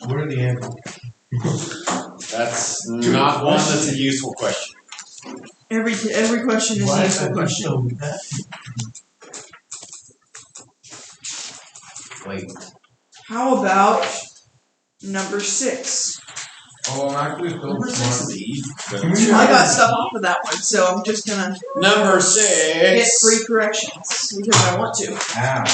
What are the answers? That's not one that's a useful question. Every question is a useful question. Wait. How about number 6? Oh, actually, Number 6 is easy. I got stuff off of that one, so I'm just gonna Number get 6. 3 corrections because I want to. Ow.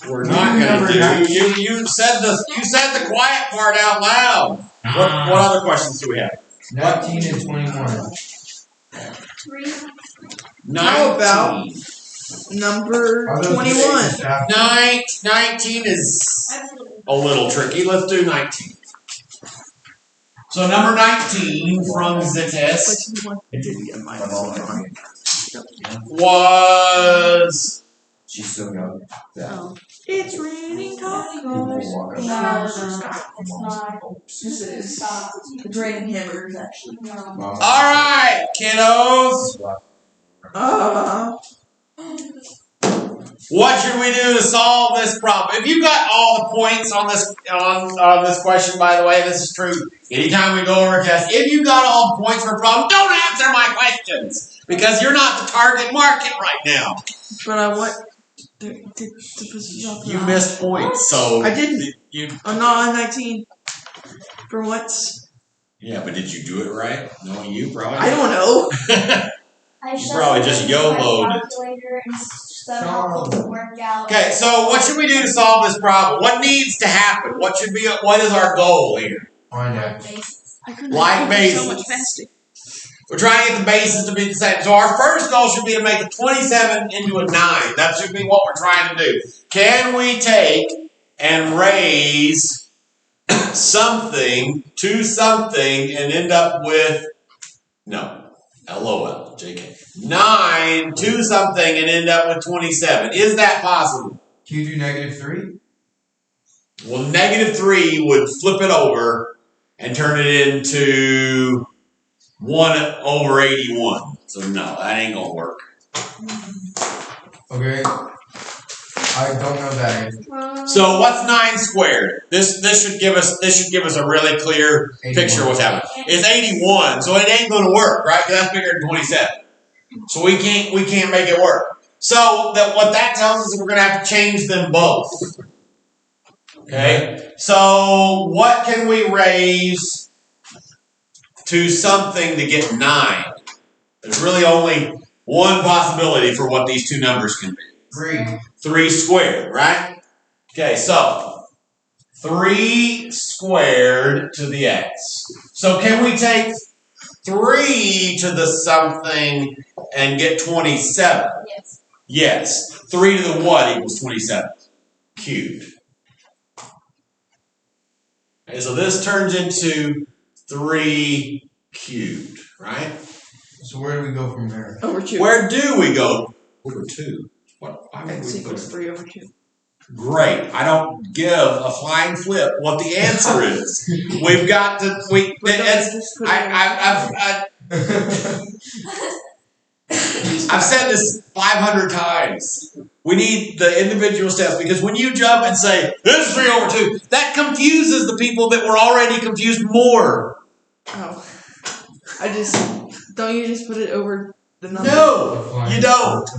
We're not gonna do. You said the quiet part out loud. What other questions do we have? 19 and 21. 19. How about number 21? 19 is a little tricky. Let's do 19. So number 19 from the test was. She's so young. Oh. It's raining tacos. This is the raining hamburgers, actually. Alright, kiddos. What should we do to solve this problem? If you got all the points on this this question, by the way, this is true. Anytime we go over a test, if you got all the points for a problem, don't answer my questions because you're not the target market right now. But I want to You missed points, so I didn't. I'm not on 19 for once. Yeah, but did you do it right? No, you probably. I don't know. You probably just YOLO'd. Okay, so what should we do to solve this problem? What needs to happen? What is our goal here? Find out. Like bases. So much faster. We're trying to get the bases to be the same. So our first goal should be to make a 27 into a 9. That should be what we're trying to do. Can we take and raise something to something and end up with, no, LOL, JK. 9 to something and end up with 27. Is that possible? Can you do -3? Well, -3 would flip it over and turn it into 1/81. So no, that ain't gonna work. Okay. I don't know that answer. So what's 9 squared? This should give us a really clear picture of what's happening. It's 81, so it ain't gonna work, right? Because that's bigger than 27. So we can't make it work. So what that tells us is we're gonna have to change them both. Okay? So what can we raise to something to get 9? There's really only one possibility for what these two numbers can be. 3. 3 squared, right? Okay, so 3 squared to the x. So can we take 3 to the something and get 27? Yes. Yes. 3 to the what equals 27? Cubed. Okay, so this turns into 3 cubed, right? So where do we go from there? Over 2. Where do we go? Over 2. What? X equals 3 over 2. Great. I don't give a flying flip what the answer is. We've got to. I've said this 500 times. We need the individual steps because when you jump and say this is 3 over 2, that confuses the people that were already confused more. Oh. Don't you just put it over the number? No, you don't.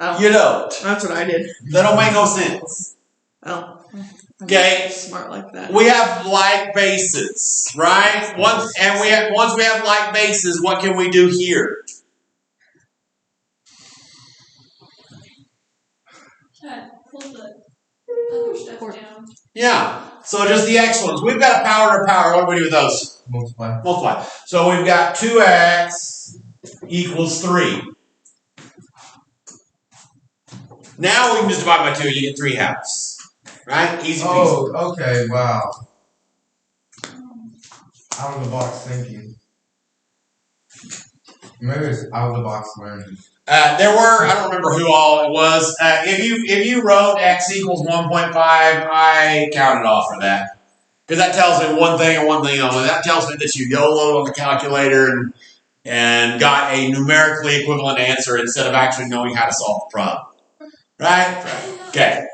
Oh. You don't. That's what I did. That don't make no sense. Oh. Okay. Smart like that. We have like bases, right? Once we have like bases, what can we do here? Pull the other stuff down. Yeah. So just the x ones. We've got a power to power. What do we do with those? Multiply. Multiply. So we've got 2x equals 3. Now we can just divide by 2 and you get 3/2. Right? Easy peasy. Oh, okay, wow. Out of the box thinking. Maybe it's out of the box learning. There were, I don't remember who all it was. If you wrote x equals 1.5, I counted off for that. Because that tells me one thing and one thing only. That tells me that you YOLO'd on the calculator and got a numerically equivalent answer instead of actually knowing how to solve the problem. Right? Okay.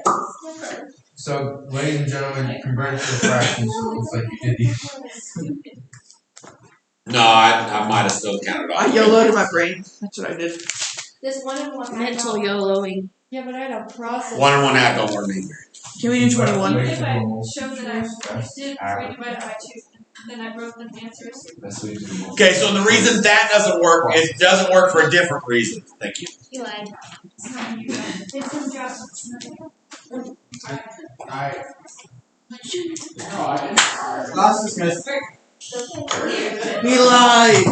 So So, ladies and gentlemen, convert it to fractions. Looks like you did these. No, I might have still counted I off. YOLO'd in my brain. That's what I did. This 1 and 1 Mental YOLOing. Yeah, but I had a process. 1 and 1/2 don't work either. Can we do 21? Even if I showed that I did 3 divided by 2, then I wrote the answers. Okay, so the reason that doesn't work, it doesn't work for a different reason. Thank you. You lied. It's not you. It's his job. Class dismissed. He lied.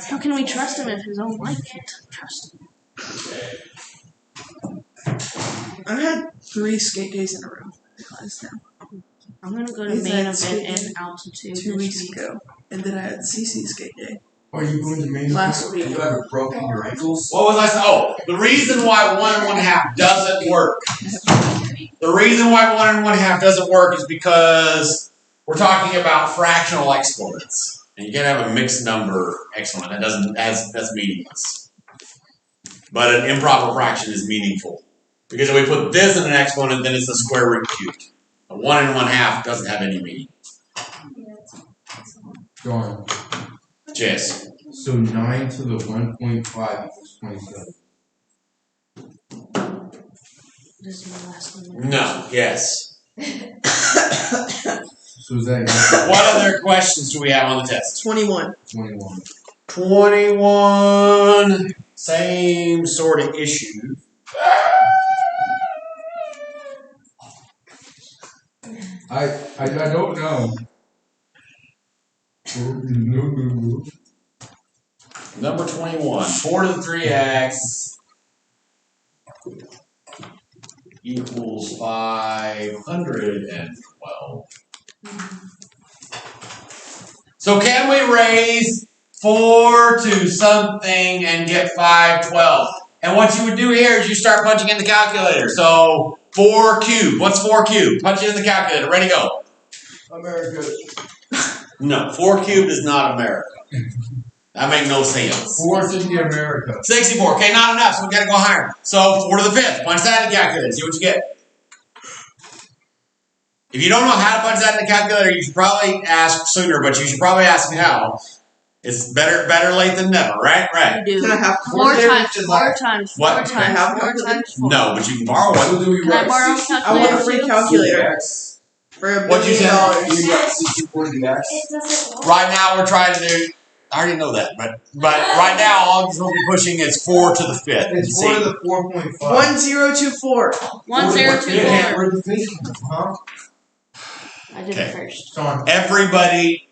How can we trust him if his own wife can't trust him? I've had 3 skate days in a row. I'm gonna go to Is main that event skate and altitude 2 this weeks week. ago. And then I had CC skate day Are you going to main last week. You ever broken your ankles? What was I saying? Oh, the reason why 1 and 1/2 doesn't work. The reason why 1 and 1/2 doesn't work is because we're talking about fractional exponents. And you can't have a mixed number exponent. That's meaningless. But an improper fraction is meaningful. Because if we put this in an exponent, then it's the square root cubed. A 1 and 1/2 doesn't have any meaning. Go on. Jess. So 9 to the 1.5 equals 27. This is my last one. No. Yes. So is that What other questions do we have on the test? 21. 21? 21. Same sort of issue. I don't know. Number 21. 4 to the 3x equals 512. So can we raise 4 to something and get 512? And what you would do here is you start punching in the calculator. So 4 cubed. What's 4 cubed? Punch it in the calculator. Ready, go. America. No, 4 cubed is not America. That makes no sense. 4th in the America. 64. Okay, not enough, so we gotta go higher. So 4 to the 5th. Punch that in the calculator. See what you get. If you don't know how to punch that in the calculator, you should probably ask sooner, but you should probably ask how. It's better late than never, right? Right. You do. Can I have 4 there? times, 4 times, 4 What? times, Can I have 4 one? times 4. No, but you can borrow one. Can I borrow a I calculator want a free too? calculator for $1 What'd you say? billion. You got 64 to the X? It doesn't work. Right now we're trying to do. I already know that, but right now all we'll be pushing is 4 to the 5th. It's 4 to the 4.5. 1024. 1024. Where's the thinking? Huh? I did Okay. it first. Sean. Everybody,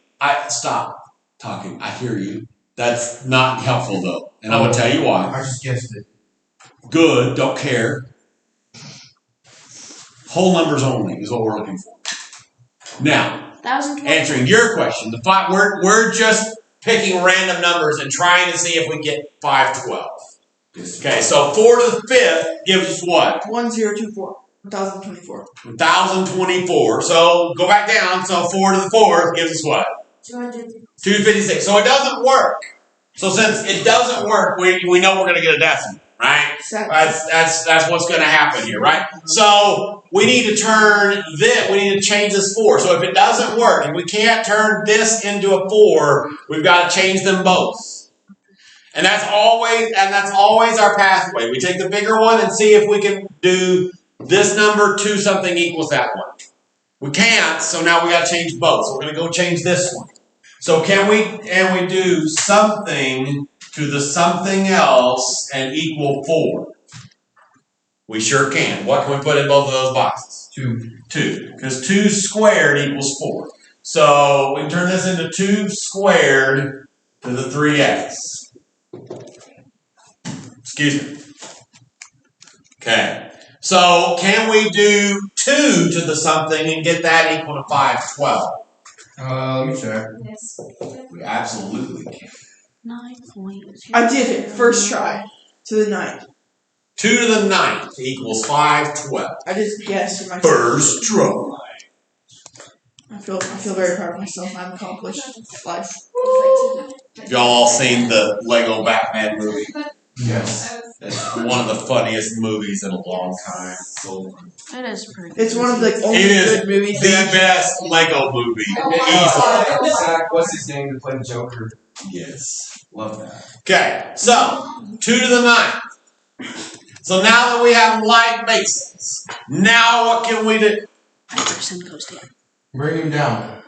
stop talking. I hear you. That's not helpful though, and I'm gonna tell you why. I just guessed it. Good, don't care. Whole numbers only is what we're looking for. Now, 1020. answering your question, we're just picking random numbers and trying to see if we get 512. Okay, so 4 to the 5th gives us what? 1024. 1024. 1024. So go back down. So 4 to the 4th gives us what? 256. So it doesn't work. So since it doesn't work, we know we're going to get a decimal, right? That's what's going to happen here, right? So we need to turn this. We need to change this 4. So if it doesn't work and we can't turn this into a 4, we've got to change them both. And that's always our pathway. We take the bigger one and see if we can do this number to something equals that one. We can't, so now we got to change both. So we're going to go change this one. So can we do something to the something else and equal 4? We sure can. What can we put in both of those boxes? 2. 2. Because 2 squared equals 4. So we can turn this into 2 squared to the 3x. Excuse me. Okay. So can we do 2 to the something and get that equal to 512? Let me check. Yes. We absolutely can. 9.0. I did it. First try. To the 9th. 2 to the 9th equals 512. I just guessed in my First try. I feel very proud of myself. I'm accomplished life. Y'all seen the Lego Batman movie? Yes. I was It's one of the funniest movies in a long time. It is pretty. It's one of the only It is good movies. the that best Lego movie. Zach, what's his name to play Joker? Yes. Love that. Okay, so 2 to the 9th. So now that we have like bases, now what can we do? 5% goes down. Bring him down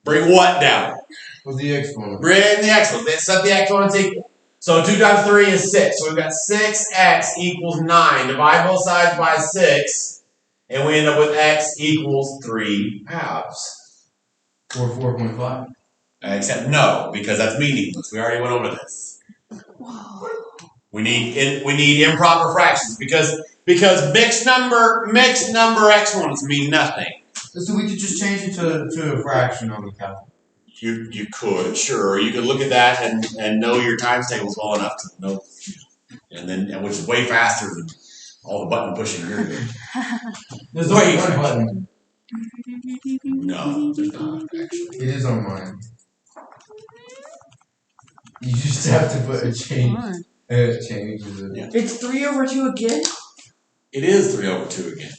Bring what down? with the exponent. Bring the exponents. Set the exponents equal. So 2 times 3 is 6. So we've got 6x equals 9. Divide both sides by 6, and we end up with x equals 3 halves. Or 4.5. Except no, because that's meaningless. We already went over this. We need improper fractions because mixed number exponents mean nothing. So we could just change it to a fraction on the calculator. You could, sure. You could look at that and know your times tables well enough to know, and which is way faster than all the button pushing here. There's only one button. No, there's not actually. It is on mine. You just have to put a change. It changes it. Yeah. It's 3 over 2 again. It is 3 over 2 again.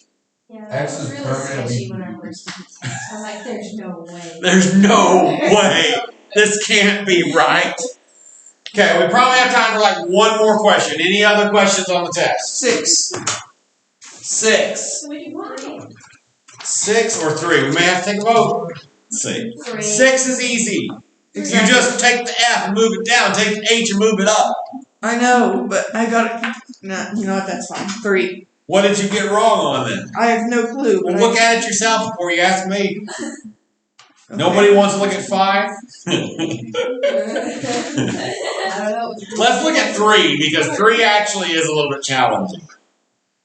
Yeah, X that was is really permanently sketchy when I first did this. I'm like, there's no way. There's no way this can't be right. Okay, we probably have time for like one more question. Any other questions on the test? 6. 6. So we do mine. 6 or 3? We may have to take a vote. Let's see. 3. 6 is easy. Exactly. You just take the F and move it down. Take the H and move it up. I know, but I got it. Nah, you know what? That's fine. 3. What did you get wrong on then? I have no clue. Well, But look at it yourself before you ask me. Nobody wants to look at 5? I don't know. Let's look at 3 because 3 actually is a little bit challenging.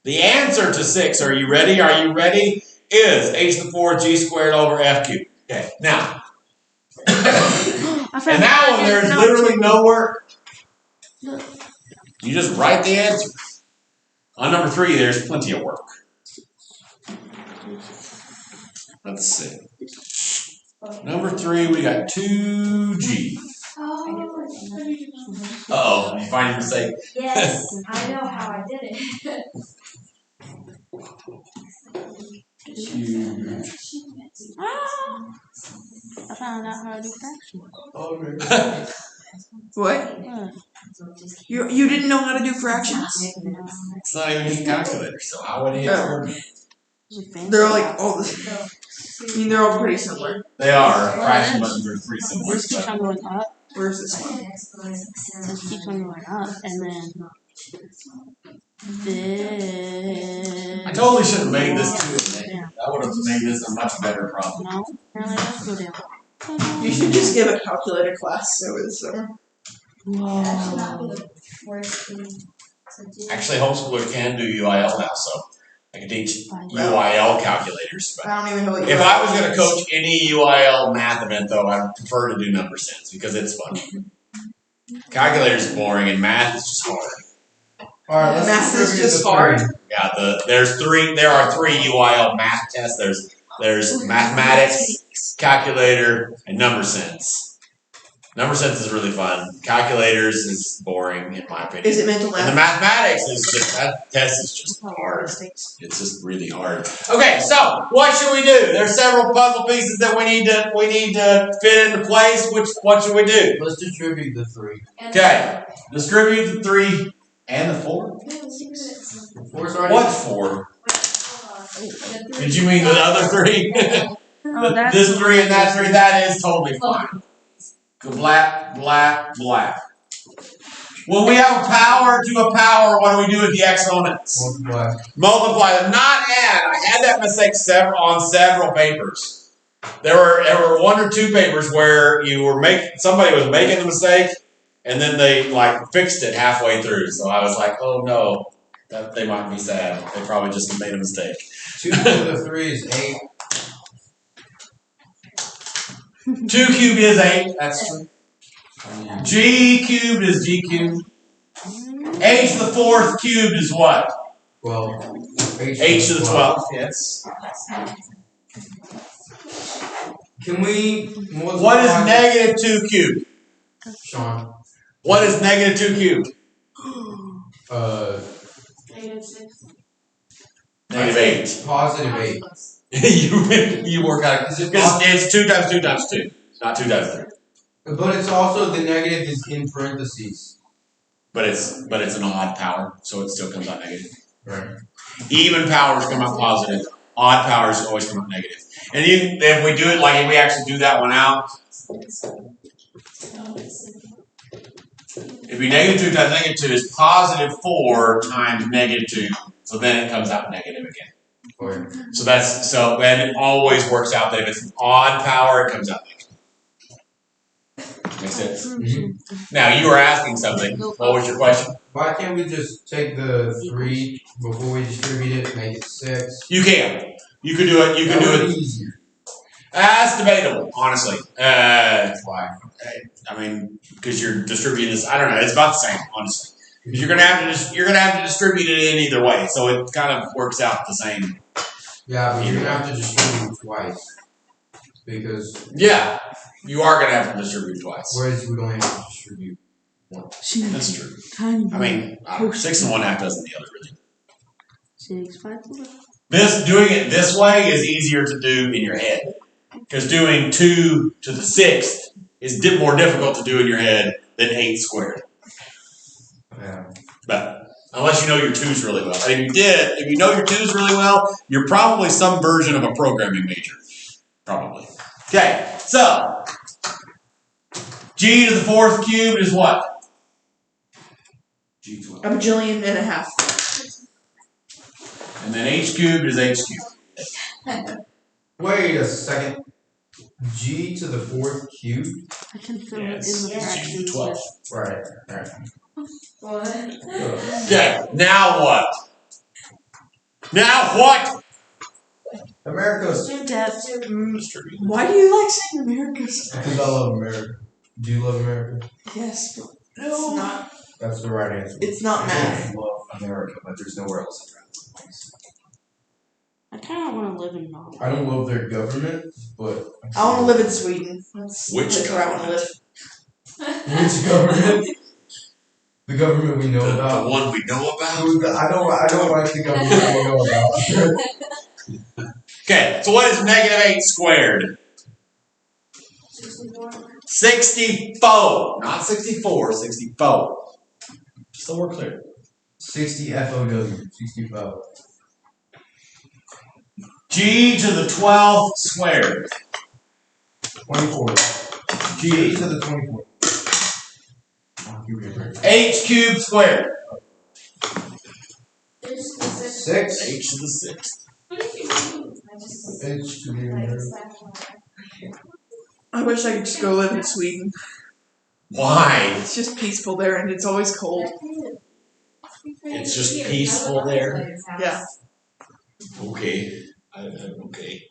The answer to 6, are you ready? Are you ready? Is h to the 4th g squared over f cubed. Okay, now. And that one, there's literally no work. You just write the answer. On number 3, there's plenty of work. Let's see. Number 3, we got 2g. Oh, Uh-oh, you find your mistake. yes, I know how I did it. I found out how to do fractions. what? You didn't know how to do fractions? It's not even his calculator, so how would he have learned it? They're like all the. I mean, they're all pretty similar. They are. Fraction buttons are pretty similar. This keeps on going up. Where's this one? This keeps on going up, and then this. I totally should have made this too. That would have made this a much better problem. No, apparently it does go down. You should just give a calculator class over the summer. That's not Whoa. the worst thing to do. Actually, homeschooler can do UIL now, so I can teach UIL calculators. But I don't even know what. if I was going to coach any UIL math event, though, I'd prefer to do number sense because it's fun. Calculator's boring, and math is just hard. Alright, let's Math is distribute just the hard. three. Yeah, there are 3 UIL math tests. There's mathematics, calculator, and number sense. Number sense is really fun. Calculators is boring in my opinion. Is it mental And the math? mathematics is just, that test is just hard. It's just really hard. Okay, so what should we do? There's several puzzle pieces that we need to fit into place. What should we do? Let's distribute the 3. Okay. Distribute the 3 and the 4. Four's already. What 4? Did you mean the other 3? Oh, that's This 3 and that 3, that is totally fine. Black, black, black. When we have a power to a power, what do we do with the exponents? Multiply. Multiply them, not add. I had that mistake on several papers. There were 1 or 2 papers where somebody was making the mistake, and then they fixed it halfway through. So I was like, oh no, they might be sad. They probably just made a mistake. 2 to the 3 is 8. 2 cubed is 8. That's true. G cubed is G cubed. H to the 4th cubed is what? 12. H to the 12th, yes. Can we multiply? What is negative 2 cubed? Sean. What is negative 2 cubed? -8. Positive 8. you work out because it's 2 times 2 times 2, not 2 times 3. But it's also the negative is in parentheses. But it's an odd power, so it still comes out negative. Right. Even powers come out positive. Odd powers always come out negative. And even if we do it like if we actually do that one out, it'd be -2 times -2 is +4 times -2. So then it comes out negative again. Okay. So then it always works out that if it's an odd power, it comes out negative. Makes sense? Mm-hmm. Now you were asking something. What was your question? Why can't we just take the 3 before we distribute it, make it 6? You can. You could do it. You could do it. Easier. That's debatable, honestly. Why? I mean, because you're distributing this. I don't know. It's about the same, honestly. Because you're gonna have to distribute it in either way, so it kind of works out the same. Yeah, but you're gonna have to distribute it twice because you are gonna have to distribute twice. whereas we only have to distribute once. That's true. Tiny. I mean, 6 in one half dozen the other, really. 6, 5, 4. Doing it this way is easier to do in your head, because doing 2 to the 6th is more difficult to do in your head than 8 squared. Yeah. But unless you know your 2's really well. And if you know your 2's really well, you're probably some version of a programming major. Probably. Okay, so g to the 4th cubed is what? G12. A bajillion and a half. And then h cubed is h cubed. Wait a second. G to the 4th cubed? I can fill it in Yes, the it's g to fractions. the 12. Right. What? Okay, now what? Now what? America's. Depth. Why do you like saying America's? Because I love America. Do you love America? Yes, but it's not. That's the right answer. It's not math. I love America, but there's nowhere else I'd rather live. I kind of want to live in Norway. I don't love their government, but I want to live in Sweden. That's where I want to live. which government? The government we know The about. one we know about? I don't like the government we know about. Okay, so what is -8 squared? 64. Not 64, 64. So we're clear. 60 FOW. 65. G to the 12th squared. 24. G to the 24. I'll give you a break. H cubed squared. 6. H to the 6th. H to the I wish I could just go live in Sweden. Why? It's just peaceful there and it's always cold. It's just peaceful there. Yeah. Okay. Okay.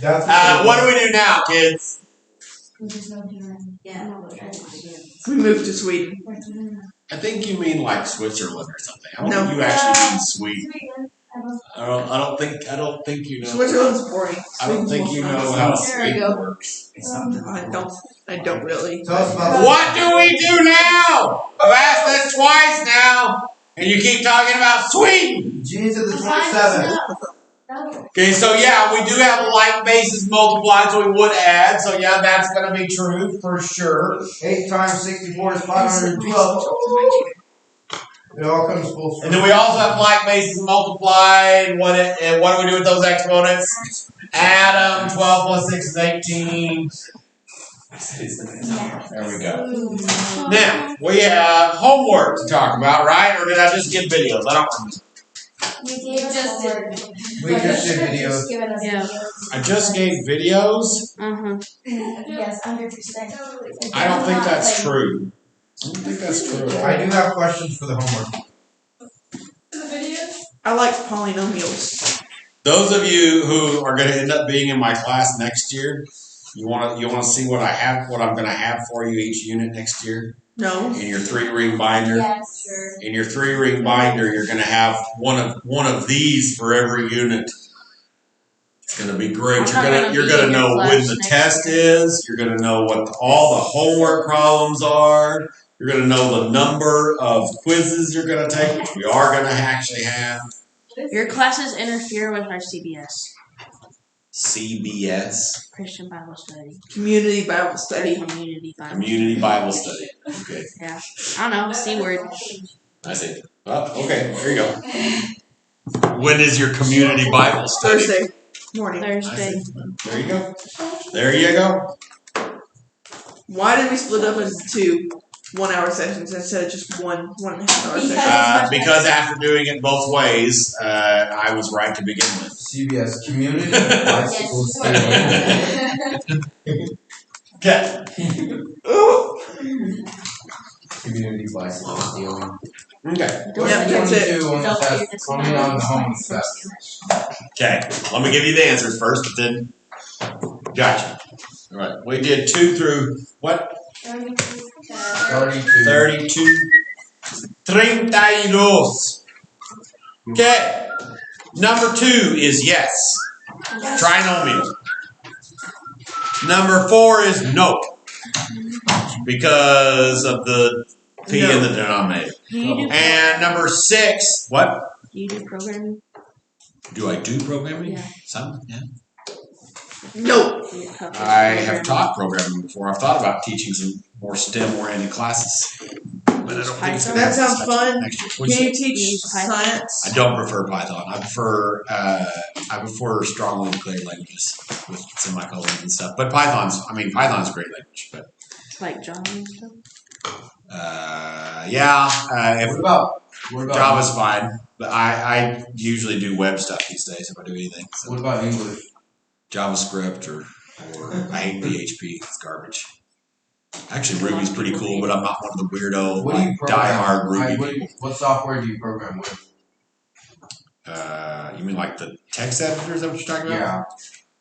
That's What do we do now, kids? We moved to Sweden. I think you mean like Switzerland or something. I don't No. think you actually mean Sweden. I don't think you know. Switzerland's boring. I don't think you know how Sweden go. works. I don't really. Tell us about What do we do now? I've asked this twice now, and you keep talking about Sweden. G to the 27. Okay, so yeah, we do have like bases multiplied, so we would add. So yeah, that's going to be true for sure. 8 times 64 is 512. It all comes full circle. And then we also have like bases multiplied. What do we do with those exponents? Add them. 12 plus 6 is 18. There we go. Now, we have homework to talk about, right? Or did I just give videos? I don't remember. We just did. We just did videos. Yeah. I just gave videos? Yes, under 2%. I don't think that's true. I don't think that's true. I do have questions for the homework. The videos? I like polynomials. Those of you who are going to end up being in my class next year, you want to see what I'm going to have for you each unit next year No. in your 3-ring binder. Yes, sure. In your 3-ring binder, you're going to have one of these for every unit. It's going to be great. You're going to know when the test is. You're going to know what all the homework problems are. You're going to know the number of quizzes you're going to take, which we are going to actually have. Your classes interfere with our CBS. CBS. Christian Bible Study. Community Bible Study. Community Bible Study. Okay. Yeah. I don't know. C word. I see. Oh, okay. There you go. When is your community Bible study? Thursday morning. Thursday. There you go. There you go. Why did we split up into 2 1-hour sessions instead of just 1.5-hour sessions? Because after doing it both ways, I was right to begin with. CBS Community Bicycle Okay. Community Bicycle Stealing. Okay. Yeah, that's it. 22 on the test. Call me on the homeless test. Okay. Let me give you the answers first, but then. Gotcha. All right. We did 2 through what? 32. 32. 32. Okay. Number 2 is yes. Trinomial. Number 4 is no. Because of the P in the denominator. And number 6, what? Do you do programming? Do I do programming? Yeah. Some, yeah. No. I have taught programming before. I've thought about teaching some more STEM-oriented classes. But I don't think it's That sounds fun. next year. Can you teach science? I don't prefer Python. I prefer strongly declared languages with semicolons and stuff. But Python's a great language. But Like Java and stuff? What about Java's fine. But I usually do web stuff these days if I do anything. So. What about English? JavaScript or I hate PHP. It's garbage. Actually, Ruby's pretty cool, but I'm not one of the weirdo, What do you die-hard Ruby people. What software do you program with? You mean like the text editor? Is that what you're talking about?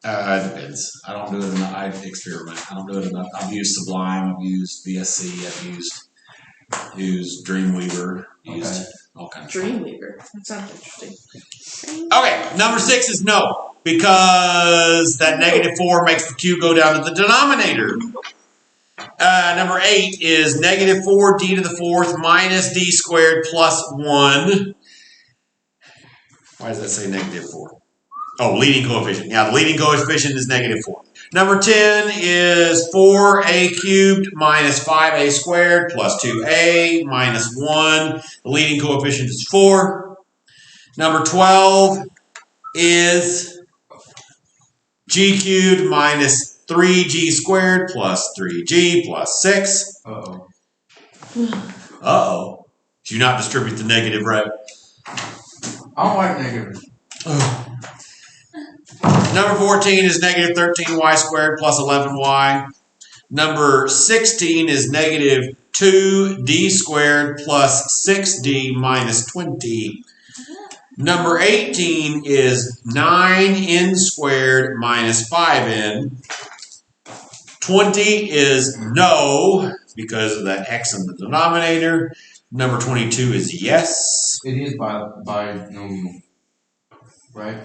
Yeah. It depends. I don't do it enough. I experiment. I don't do it enough. I've used Sublime. I've used VSC. I've used Dreamweaver. Used all kinds of stuff. Dreamweaver. That sounds interesting. Okay, number 6 is no, because that -4 makes the q go down to the denominator. Number 8 is -4 d to the 4th minus d squared plus 1. Why does that say -4? Oh, leading coefficient. Yeah, the leading coefficient is -4. Number 10 is 4a cubed minus 5a squared plus 2a minus 1. The leading coefficient is 4. Number 12 is g cubed minus 3g squared plus 3g plus 6. Uh-oh. Uh-oh. Do you not distribute the negative right? I don't like negative. Number 14 is -13y squared plus 11y. Number 16 is -2d squared plus 6d minus 20. Number 18 is 9n squared minus 5n. 20 is no, because of that x in the denominator. Number 22 is yes. It is binomial, right?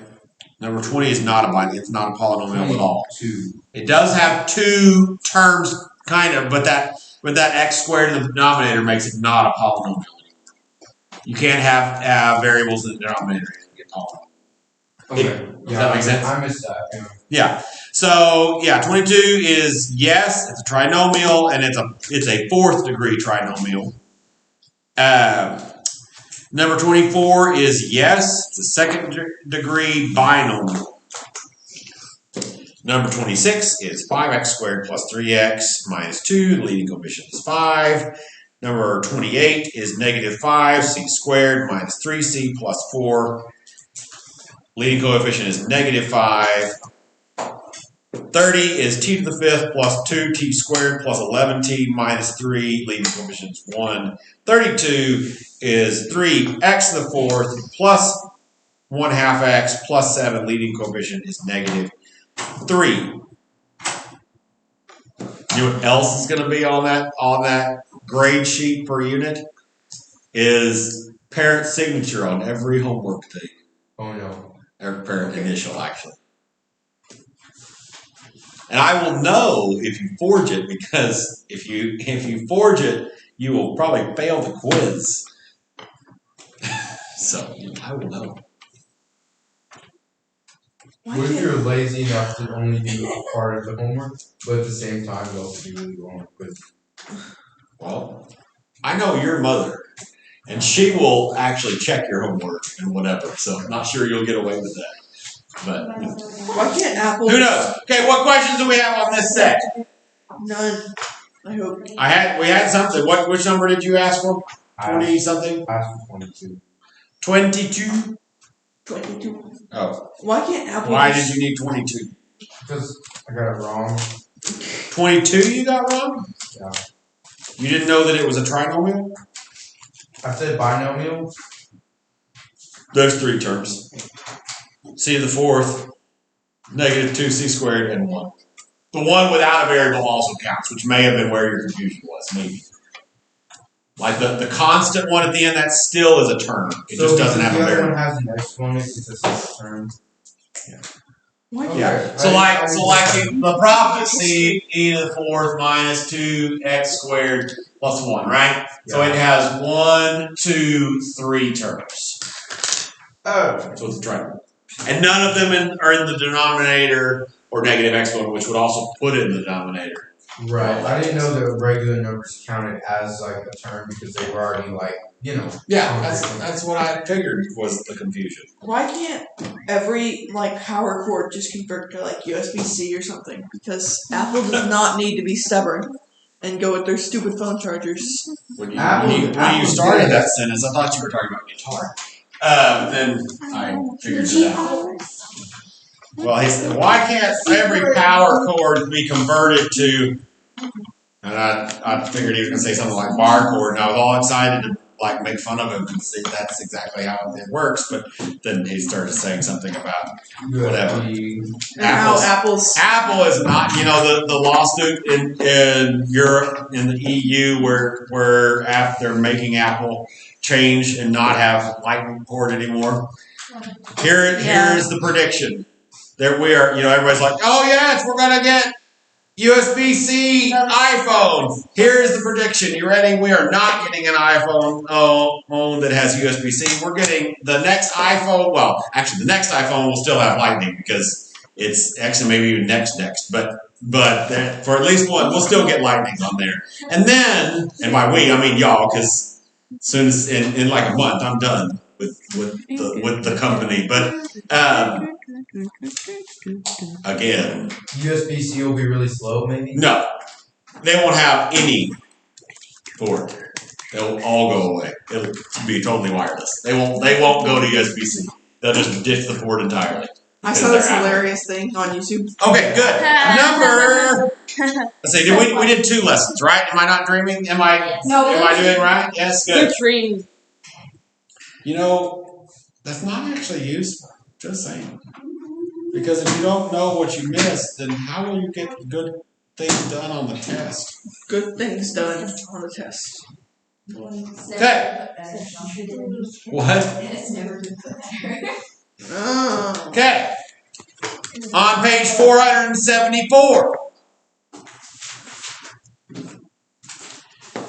Number 20 is not a binomial. It's not a polynomial at all. 2. It does have 2 terms, kind of, but that x squared in the denominator makes it not a polynomial. You can't have variables in the denominator and get polynomial. Okay. Does that make sense? I missed that. Yeah. So yeah, 22 is yes. It's a trinomial, and it's a 4th degree trinomial. Number 24 is yes. It's a 2nd degree binomial. Number 26 is 5x squared plus 3x minus 2. The leading coefficient is 5. Number 28 is -5c squared minus 3c plus 4. Leading coefficient is -5. 30 is t to the 5th plus 2t squared plus 11t minus 3. Leading coefficient is 1. 32 is 3x to the 4th plus 1/2 x plus 7. Leading coefficient is -3. You know what else is going to be on that grade sheet per unit? Is parent signature on every homework thing. Oh no. Or parent initial, actually. And I will know if you forge it, because if you forge it, you will probably fail the quiz. So I will know. Why What if can't- you're lazy enough to only do a part of the homework, but at the same time you also do really well on the quiz? Well, I know your mother, and she will actually check your homework and whatever. So I'm not sure you'll get away with that. But Why can't Apple? who knows? Okay, what questions do we have on this set? None. I hope. We had something. Which number did you ask for? 20 something? I asked for 22. 22? 22. Oh. Why can't Apple? Why did you need 22? Because I got it wrong. 22 you got wrong? Yeah. You didn't know that it was a trinomial? I said binomial. There's 3 terms. C to the 4th, negative 2c squared, and 1. The one without a variable also counts, which may have been where your confusion was, maybe. Like the constant one at the end, that still is a term. It just doesn't have a the other variable. one has an exponent. It's just a term. Why can't? Yeah. So the problem is C e to the 4th minus 2x squared plus 1, right? So it has 1, 2, 3 terms. Oh. So it's a triangle. And none of them are in the denominator or negative exponent, which would also put it in the denominator. Right. I didn't know that regular numbers counted as like a term because they were already like, you know. Yeah, that's what I figured was the confusion. Why can't every like power cord just convert to like USB-C or something? Because Apple does not need to be stubborn and go with their stupid phone chargers. When you Apple started did. that sentence, I thought you were talking about guitar. Then I figured it out. Well, he said, why can't every power cord be converted to, and I figured he was going to say something like bar cord, and I was all excited to like make fun of him and see that's exactly how it works, but then he started saying something about whatever. And how Apple's Apple is not, the lawsuit in Europe, in the EU, where they're making Apple change and not have lightning port anymore. Here's the prediction. There we are, everybody's like, oh yes, we're gonna get USB-C iPhone. Here's the prediction. You ready? We are not getting an iPhone that has USB-C. We're getting the next iPhone. Well, actually, the next iPhone will still have Lightning because it's actually maybe even next. But for at least one, we'll still get Lightning on there. And then, and by we, I mean y'all, because as soon as in like a month, I'm done with the company. But again, USB-C will be really slow, maybe? no, they won't have any port. They'll all go away. It'll be totally wireless. They won't go to USB-C. They'll just ditch the port entirely. I saw this hilarious thing on YouTube. Okay, good. Number. Let's see. We did 2 lessons, right? Am I not dreaming? Am I doing right? Yes, good. Good dream. That's not actually useful. Just saying. Because if you don't know what you missed, then how will you get good things done on the test? Good things done on the test. Okay. What? It's never been put better. Oh. Okay. On page 474.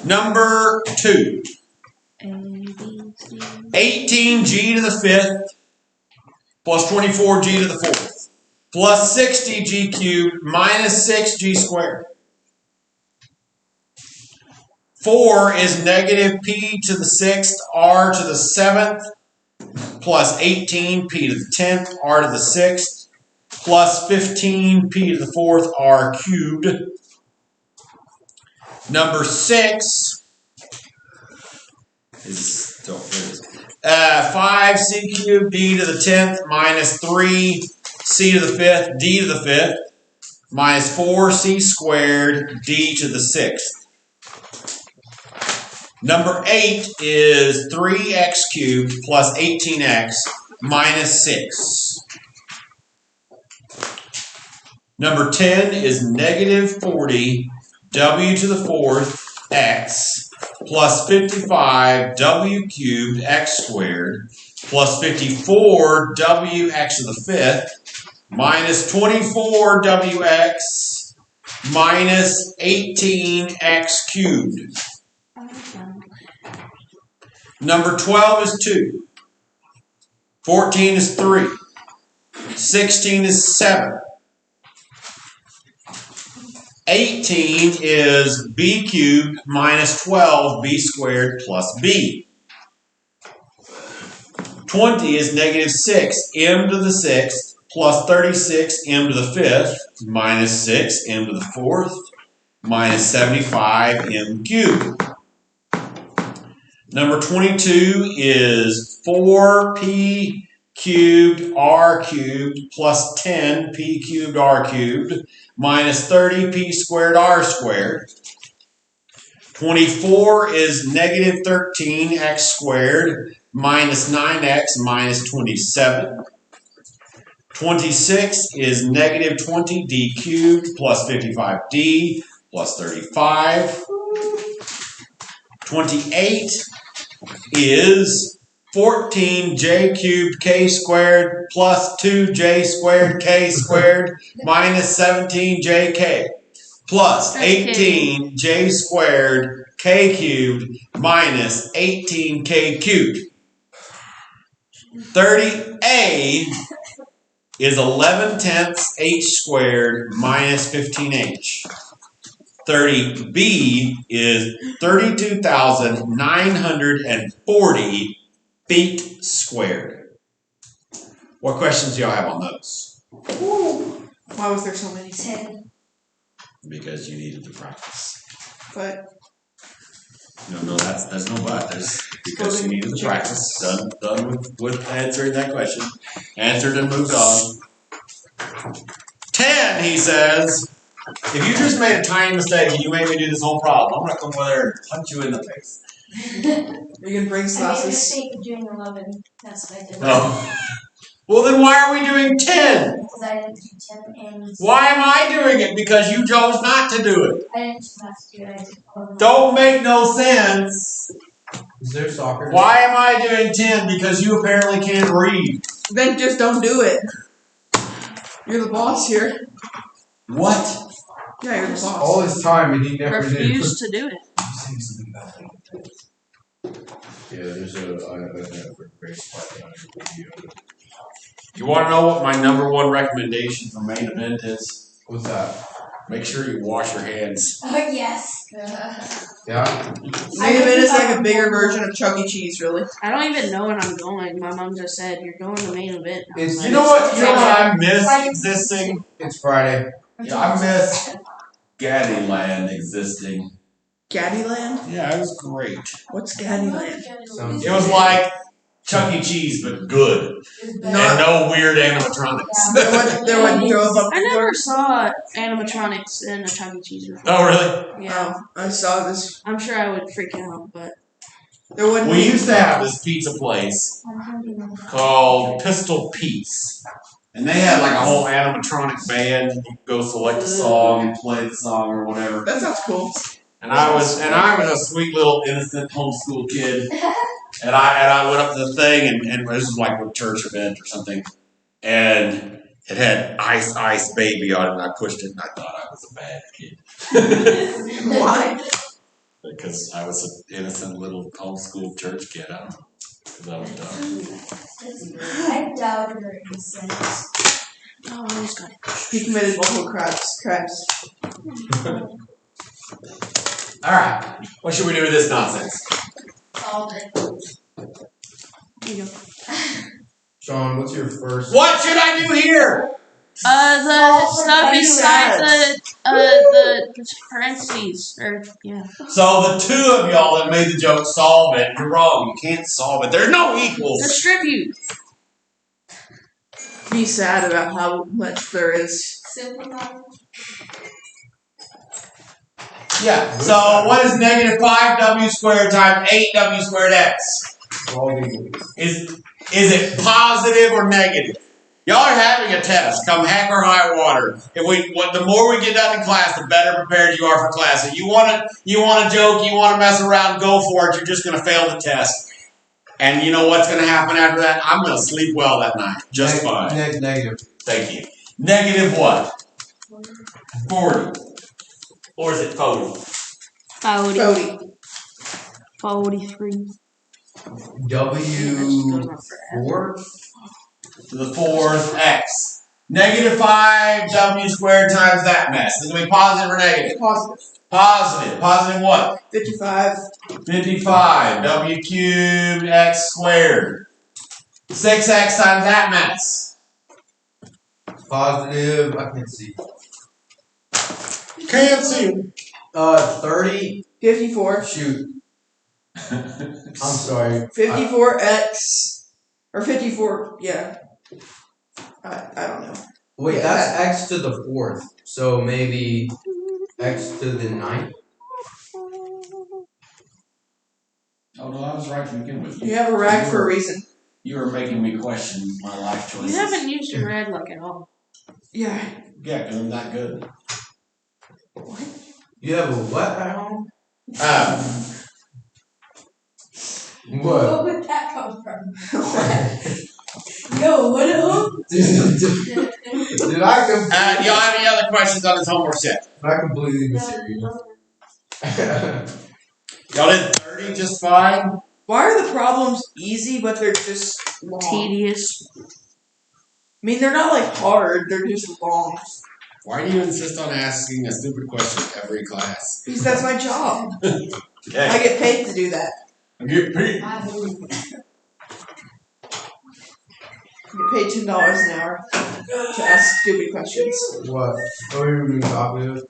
Number 2. 18g to the 5th plus 24g to the 4th plus 60g cubed minus 6g squared. 4 is negative p to the 6th r to the 7th plus 18p to the 10th r to the 6th plus 15p to the 4th r cubed. Number 6 is 5c cubed d to the 10th minus 3c to the 5th d to the 5th minus 4c squared d to the 6th. Number 8 is 3x cubed plus 18x minus 6. Number 10 is negative 40 w to the 4th x plus 55 w cubed x squared plus 54 w x to the 5th minus 24 wx minus 18x cubed. Number 12 is 2. 14 is 3. 16 is 7. 18 is b cubed minus 12b squared plus b. 20 is negative 6m to the 6th plus 36m to the 5th minus 6m to the 4th minus 75m cubed. Number 22 is 4p cubed r cubed plus 10p cubed r cubed minus 30p squared r squared. 24 is negative 13x squared minus 9x minus 27. 26 is negative 20d cubed plus 55d plus 35. 28 is 14j cubed k squared plus 2j squared k squared minus 17jk plus 18j squared k cubed minus 18k cubed. 30a is 11/10 h squared minus 15h. 30b is 32,940 feet squared. What questions do y'all have on those? Why was there so many? 10. Because you needed to practice. But No, there's no but. There's because you needed to practice. Done with answering that question. Answered and moved on. 10, he says. If you just made a tiny mistake and you made me do this whole problem, I'm gonna come over there and punch you in the face. you can bring I made a sauces. mistake of doing 11. That's what I did. Oh. Well, then why are we doing 10? Because I didn't do 10 and Why am I doing it? Because you chose not to do it. I didn't have to do it. I did 11. Don't make no sense. Is there soccer? Why am I doing 10? Because you apparently can't read. Then just don't do it. You're the boss here. What? Yeah, you're the boss. All this time and he never Refuse to do it. Yeah, there's a great spot on the video. You want to know what my number one recommendation for main event is? What's that? Make sure you wash your hands. Oh, yes. Yeah? Main event is like a bigger version of Chuck E. Cheese, really. I don't even know when I'm going. My mom just said, you're going to main event. I was It's- like, You know what I miss existing? It's Friday. Yeah, I miss Gaddyland existing. Gaddyland? Yeah, it was great. What's Gaddyland? It was like Chuck E. Cheese, but good. And no weird animatronics. There wasn't drove up. I never saw animatronics in a Chuck E. Cheese before. Oh, really? Yeah. I saw this. I'm sure I would freak out, but There wouldn't We be. used to have this pizza place called Pistol Pete's. And they had like a whole animatronic band. You could go select a song and play the song or whatever. That sounds cool. And I was a sweet little innocent homeschool kid. And I went up to the thing and this was like a church event or something. And it had Ice Baby on it, and I pushed it and I thought I was a bad kid. Why? Because I was an innocent little homeschool church kid. I don't know. Because I was dumb. I doubted her innocence. oh, I just got it. He committed multiple crimes. Alright. What should we do with this nonsense? Solved it. There you go. Sean, what's your first? What should I do here? The stuff beside the parentheses, or yeah. So the two of y'all that made the joke solve it. You're wrong. You can't solve it. There's no equals. Distribute. Be sad about how much there is. Simplify. Yeah. So what is negative 5w squared times 8w squared x? Is it positive or negative? Y'all are having a test, come heck or high water. The more we get done in class, the better prepared you are for class. If you want to joke, you want to mess around, go for it. You're just going to fail the test. And you know what's going to happen after that? I'm going to sleep well that night, just fine. Negative. Thank you. Negative what? 40. Or is it 40? Cody. 43. W4. To the fourth x. Negative 5w squared times that mess. Is it going to be positive or negative? Positive. Positive. Positive what? 55. 55. W cubed x squared. 6x times that mess. Positive. I can't see. Can't see. 30. 54. Shoot. I'm sorry. 54x. Or 54, yeah. I don't know. Wait, Yeah, that's x to the 4th. So maybe x to the 9th? Oh no, I was right to begin with. You have a rag for a reason. You were making me question my life choices. You haven't used your red luck at all. Yeah. Yeah, because I'm not good. You have a what at home? Where What? would that come from? Yo, what Did I Y'all have any other questions on this homework set? I completely mysterious. Y'all did 30 just fine? Why are the problems easy, but they're just long? Tedious. I mean, they're not like hard, they're just long. Why do you insist on asking a stupid question every class? Because that's my job. I Okay. get paid to do that. Get paid. I get paid $10 an hour to ask stupid questions. What? Oh, you're doing copy of?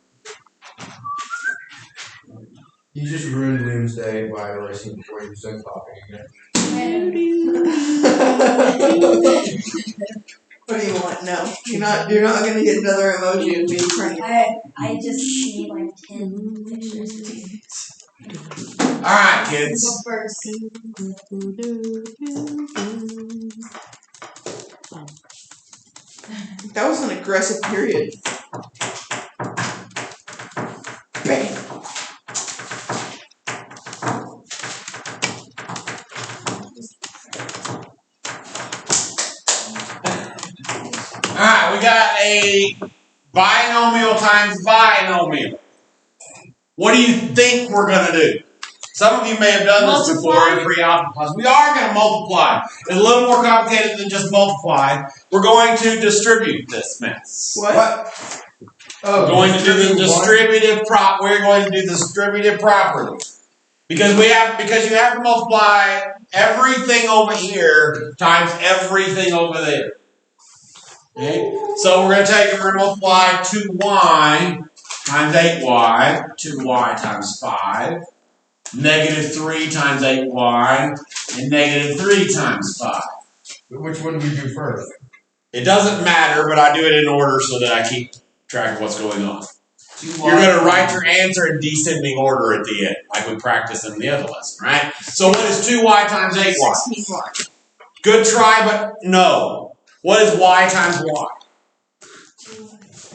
You just ruined Liam's day by erasing before you said copying again. What do you want? No, you're not gonna get another emoji of me crying. I just need like 10 pictures. Alright, kids. Go first. That was an aggressive period. Bang. Alright, we got a binomial times binomial. What do you think we're going to do? Some of you may have done this before in pre-algebra class. We are going to multiply. It's a little more complicated than just multiply. We're going to distribute this mess. What? Oh, We're going to do the distributive prop. We're going to do the distributive property. Because you have to multiply everything over here times everything over there. Okay? So we're going to take and we're going to multiply 2y times 8y, 2y times 5, negative 3 times 8y, and negative 3 times 5. Which one do we do first? It doesn't matter, but I do it in order so that I keep track of what's going on. 2y. You're going to write your answer in descending order at the end, like we practiced in the other lesson, right? So what is 2y times 8y? 16y. Good try, but no. What is y times y?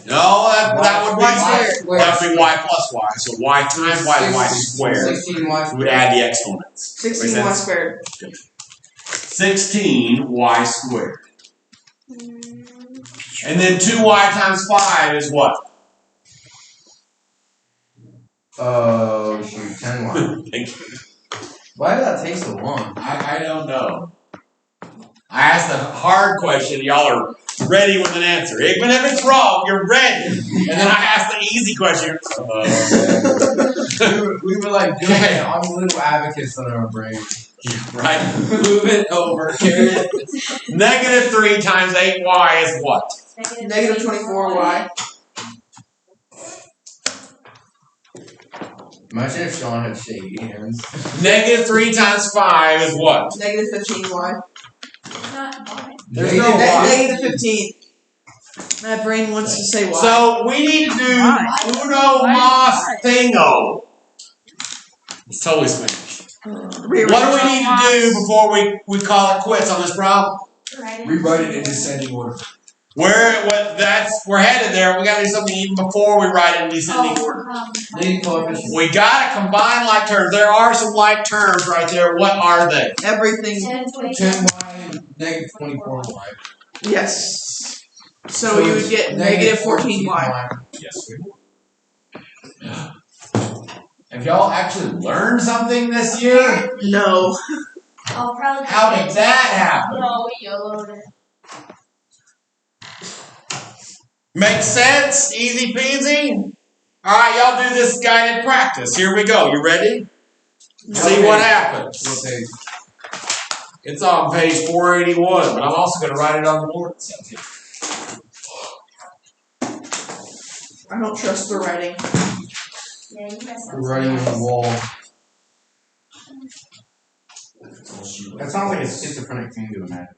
No, that would be Y squared. that would be y plus y. So y times y is y squared. 16y We would add the exponents. 16y squared. 16y squared. And then 2y times 5 is what? Oh, shoot, 10y. Thank you. Why did that take so long? I don't know. I asked a hard question. Y'all are ready with an answer. Even if it's wrong, you're ready. And then I asked the easy question. we were like doing it on little abacus on our brain. Right? Move it over. Negative 3 times 8y is what? Negative 24y. Imagine if Sean had shady hands. Negative 3 times 5 is what? Negative 15y. Not mine. There's no y. Negative 15. My brain wants to say y. So we need to do uno mas thingo. It's totally Spanish. What do we need to do before we call it quits on this problem? Rewrite it in descending order. We're headed there. We got to do something even before we write it in descending order. Leading coefficient. We got to combine like terms. There are some like terms right there. What are they? Everything. 10y, negative 24y. Yes. So you would get negative 14y. Yes. And Have y'all actually learned something this year? No. I'll probably. How did that happen? No, we YOLO'd it. Makes sense? Easy peasy? Alright, y'all do this guided practice. Here we go. You ready? See what happens. What page? It's on page 481, but I'm also going to write it on the board. I don't trust the writing. Yeah, you guys We're writing on the wall. That sounds like a schizophrenic thing to imagine.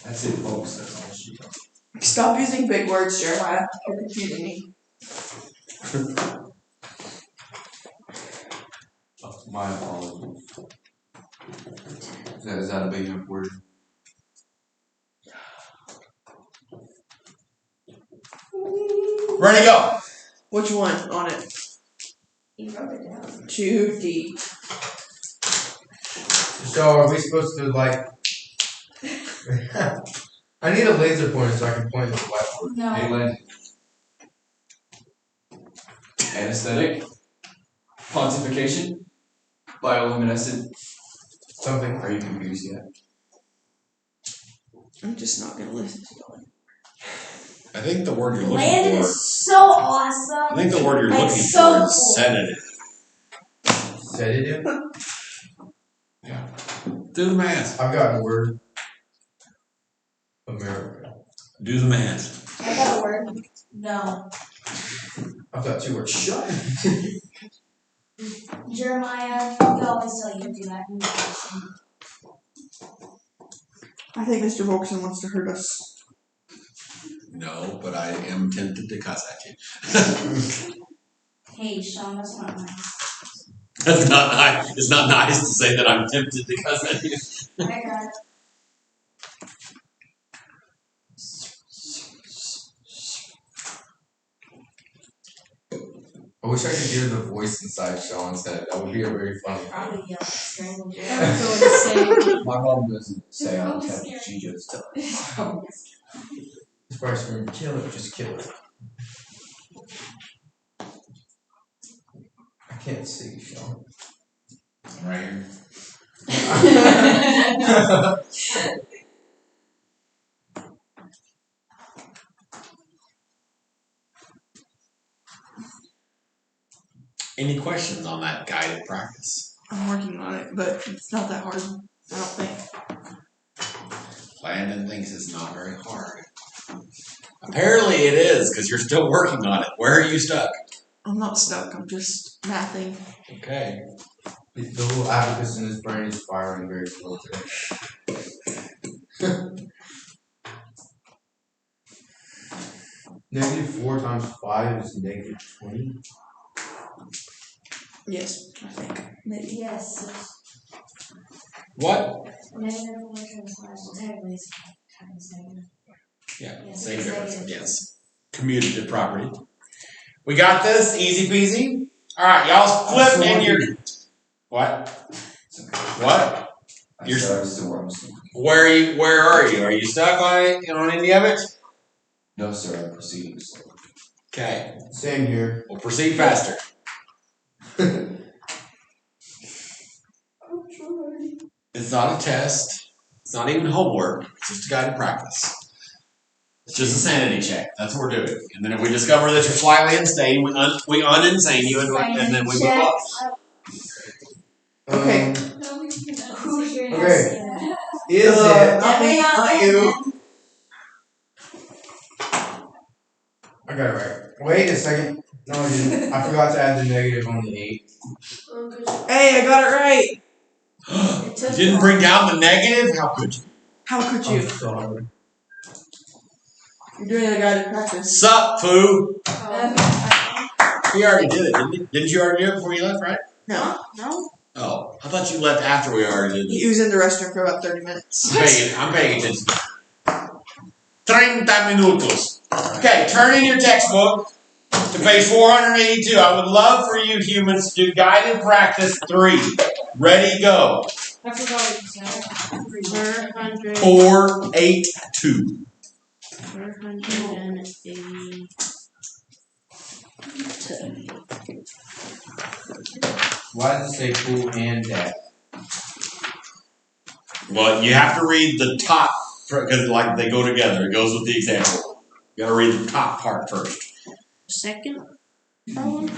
That's it, folks. That's all she does. Stop using big words, Jeremiah. You're confusing me. My apologies. Is that a big enough word? Ready, go. Which one on it? You wrote it down. 2D. So are we supposed to like? I need a laser pointer so I can point at the whiteboard. No. Hey, Len. Anesthetic. Pontification. Bioluminescent. Something. Are you confused yet? I'm just not gonna listen to you. I think the word you're looking Landon for. is so awesome. I think the word you're Like, looking so for is cool. sedative. Sedative? Yeah. Do the math. I've got a word. America. Do the math. I got a word. No. I've got 2 words. Shut. Jeremiah, we always tell you to do that. I think Mr. Volkson wants to hurt us. No, but I am tempted to cuss at you. Hey, Sean, that's not nice. That's not nice. It's not nice to say that I'm tempted to cuss at you. I got it. I wish I could hear the voice inside Sean's head. That would be a very funny. Probably yell strangle Jerry. My mom doesn't say I'm tempted. She just does. It's probably screaming, kill it, just kill it. I can't see, Sean. Right here. Any questions on that guided practice? I'm working on it, but it's not that hard. I don't think. Landon thinks it's not very hard. Apparently it is, because you're still working on it. Where are you stuck? I'm not stuck. I'm just mathing. Okay. The little abacus in his brain is firing very slow today. -4 times 5 is -20. Yes, I think. Maybe. Yes. What? Negative 4 times 5. Well, technically it's times negative. Yeah, Yes, same it's difference. negative. Yes. Commutative property. We got this? Easy peasy? Alright, y'all flip in your... What? What? I'm still where I'm stuck. Where are you? Are you stuck on any of it? No, sir. I'm proceeding. Okay. Same here. We'll proceed faster. It's not a test. It's not even homework. It's just a guided practice. It's just a sanity check. That's what we're doing. And then if we discover that you're slightly insane, we uninsane you and then we move on. Okay. Who's your Okay. yes? Is it? Not me, not you. I got it right. Wait a second. No, I didn't. I forgot to add the negative on the 8. Hey, I got it right. You didn't bring down the negative? How could you? How could you? I'm sorry. You're doing a guided practice. Sup, foo? Oh. He already did it, didn't he? Didn't you already do it before you left, right? No. No? Oh, I thought you left after we already did it. He was in the restroom for about 30 minutes. I'm paying attention. 30 minutos. Okay, turn in your textbook to page 482. I would love for you humans to do guided practice 3. Ready, go. I forgot what you said. 482. 482. Why does it say cool and dad? Well, you have to read the top because like they go together. It goes with the example. You gotta read the top part first. Second problem?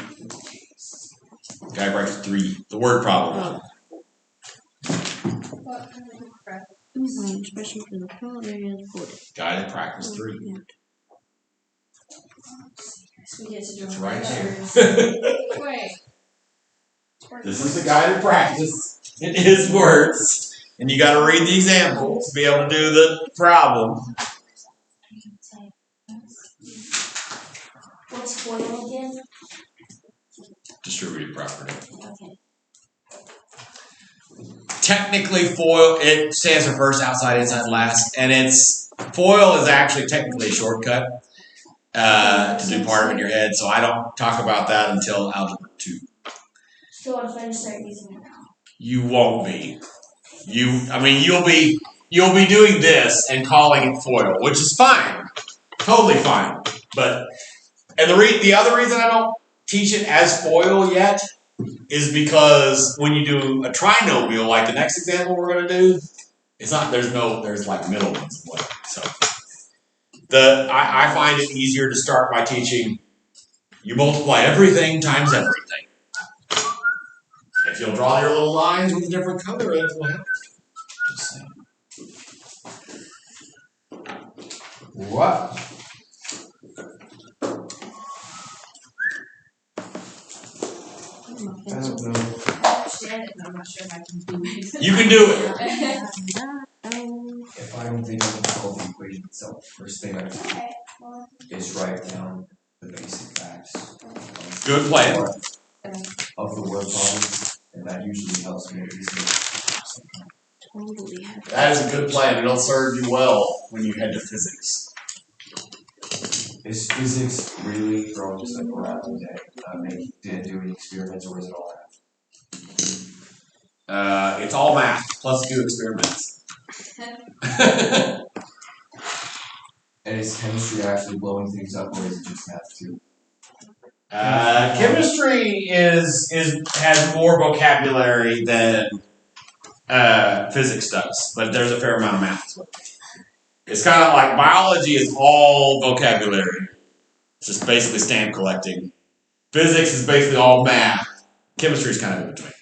Guy breaks 3. The word problem. Especially for the total area is 40. Guided practice 3. It's right here. Wait. This is the guided practice. It is words. And you gotta read the example to be able to do the problem. What's FOIL again? Distributed property. Okay. Technically, FOIL, it stands for first, outside, inside, last. And it's FOIL is actually technically a shortcut to do part of it in your head. So I don't talk about that until Algebra 2. So what if I just start using it now? You won't be. You'll be doing this and calling it FOIL, which is fine. Totally fine. But the other reason I don't teach it as FOIL yet is because when you do a trinomial, like the next example we're gonna do, it's not there's like middle ones and whatever. So I find it easier to start by teaching you multiply everything times everything. If you'll draw your little lines with a different color, it will help. Just saying. What? I don't know. I understand it, but I'm not sure if I can do it. You can do it. If I don't think I can solve the equation itself, first thing I do is write down the basic facts. Good plan. Of the word problem, and that usually helps me easily. That is a good plan. It'll serve you well when you head to physics. Is physics really throwing stuff around today? Doing experiments, or is it all math? It's all math plus 2 experiments. And is chemistry actually blowing things up, or is it just math too? Chemistry has more vocabulary than physics does, but there's a fair amount of math as well. It's kind of like biology is all vocabulary. It's just basically stamp collecting. Physics is basically all math. Chemistry is kind of in between.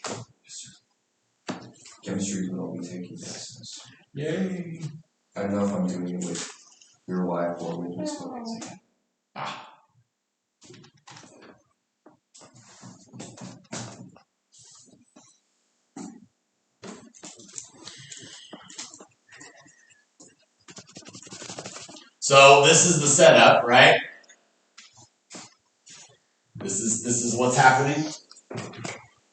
Chemistry would all be taking lessons. Yay. I don't know if I'm doing it with your wife or with Miss Wilkins. So this is the setup, right? This is what's happening.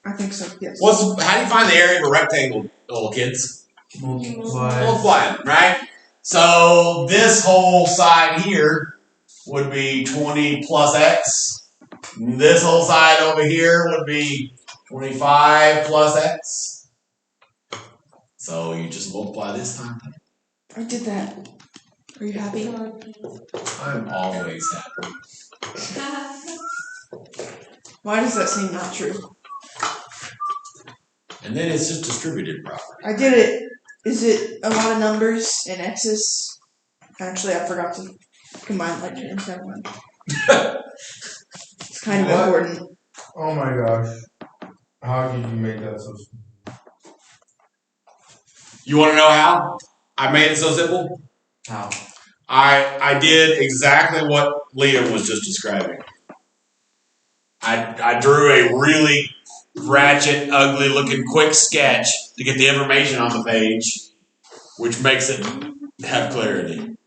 I think so, yes. How do you find the area of a rectangle, little kids? Multiply it, right? So this whole side here would be 20 plus x. This whole side over here would be 25 plus x. So you just multiply this time. I did that. Are you happy? I'm always happy. Why does that seem not true? And then it's just distributed property. I did it. Is it a lot of numbers and x's? Actually, I forgot to combine like terms. Never mind. It's kind of important. Oh my gosh. How did you make that so simple? You want to know how I made it so simple? How? I did exactly what Liam was just describing. I drew a really ratchet, ugly looking quick sketch to get the information on the page, which makes it have clarity.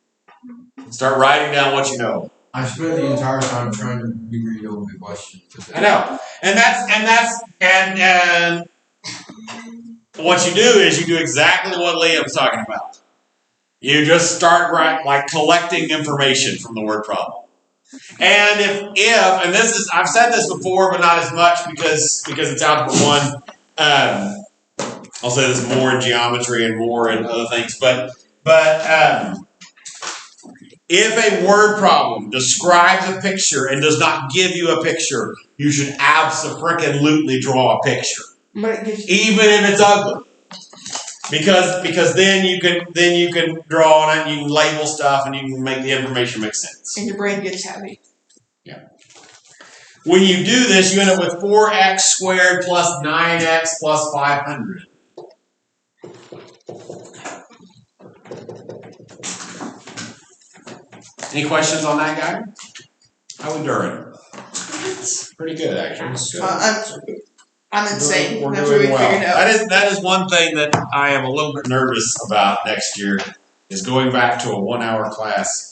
Start writing down what you know. I spent the entire time trying to reread over the question. I know. And what you do is you do exactly what Liam's talking about. You just start collecting information from the word problem. And and this is, I've said this before, but not as much because it's Algebra 1. I'll say this more in geometry and more in other things. But If a word problem describes a picture and does not give you a picture, you should abso-freaking-lutely draw a picture. But it gives Even if it's ugly. Because then you can draw on it, and you can label stuff, and you can make the information make sense. and your brain gets happy. When you do this, you end up with 4x squared plus 9x plus 500. Any questions on that guy? How we doing? Pretty good, actually. I'm insane. We're That's what we doing well. figured out. That is one thing that I am a little bit nervous about next year, is going back to a 1-hour class.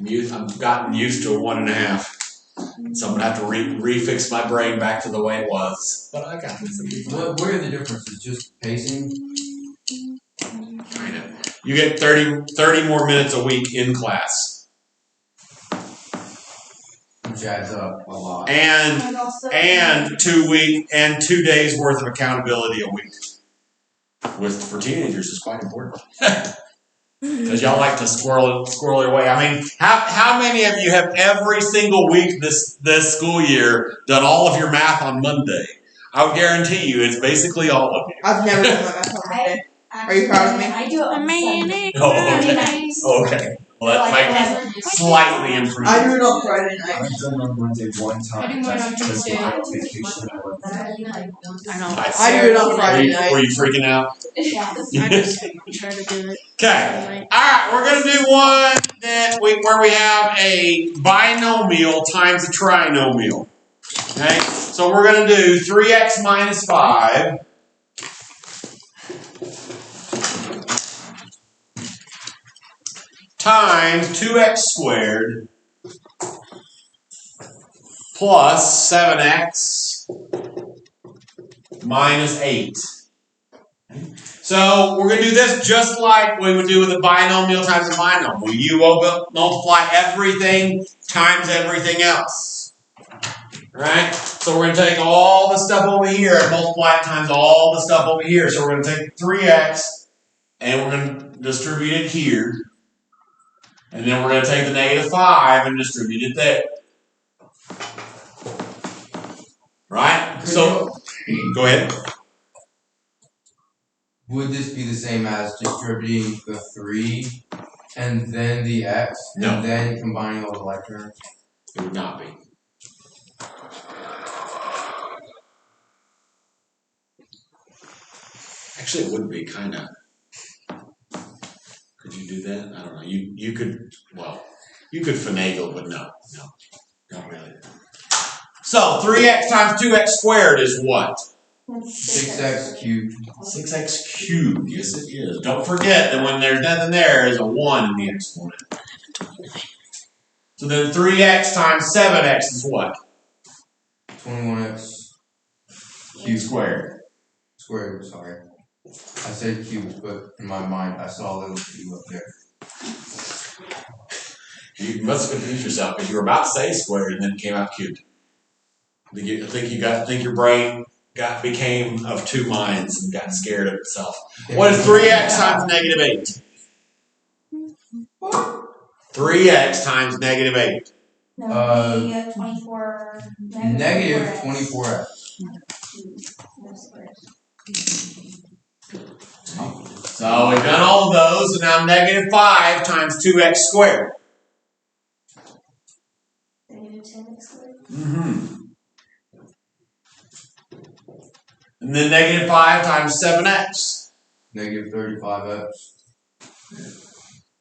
I've gotten used to a 1.5. So I'm gonna have to refix my brain back to the way it was. But I got this. What are the differences? Just pacing? Kind of. You get 30 more minutes a week in class. Which adds up a lot. And 2 days worth of accountability a week. For teenagers is quite important. Because y'all like to squirrel your way. I mean, how many of you have every single week this school year done all of your math on Monday? I would guarantee you it's basically all of you. I've never done my math on Monday. Are you proud of me? I do it on Sunday. Oh, okay. Well, that might be slightly improved. I do it on Friday night. I've done on Monday one I time. do mine That's on because Tuesday. I had vacation. I know. I do it on Friday night. Were you freaking out? Yeah. I just try to do it. Okay. Alright, we're gonna do one where we have a binomial times a trinomial. Okay? So we're gonna do 3x minus 5 times 2x squared plus 7x minus 8. So we're going to do this just like we would do with a binomial times a binomial. You will multiply everything times everything else. Right? So we're going to take all the stuff over here and multiply it times all the stuff over here. So we're going to take 3x and we're going to distribute it here. And then we're going to take the -5 and distribute it there. Right? So, go ahead. Would this be the same as distributing the 3 and then the x No. and then combining all the like terms? It would not be. Actually, it would be kind of. Could you do that? I don't know. You could. Well, you could finagle, but no, not really. So 3x times 2x squared is what? 6x cubed. 6x cubed. Yes, it is. Don't forget that when there's nothing there is a 1 in the exponent. So then 3x times 7x is what? 21x Cubed squared. squared, sorry. I said cubed, but in my mind I saw a little cube up there. You must have confused yourself because you were about to say squared and then it came out cubed. I think your brain became of two minds and got scared of itself. What is 3x times -8? 3x times -8. No, negative 24. Negative 24x. So we've done all of those, so now -5 times 2x squared. Negative 10x squared. And then -5 times 7x. Negative 35x.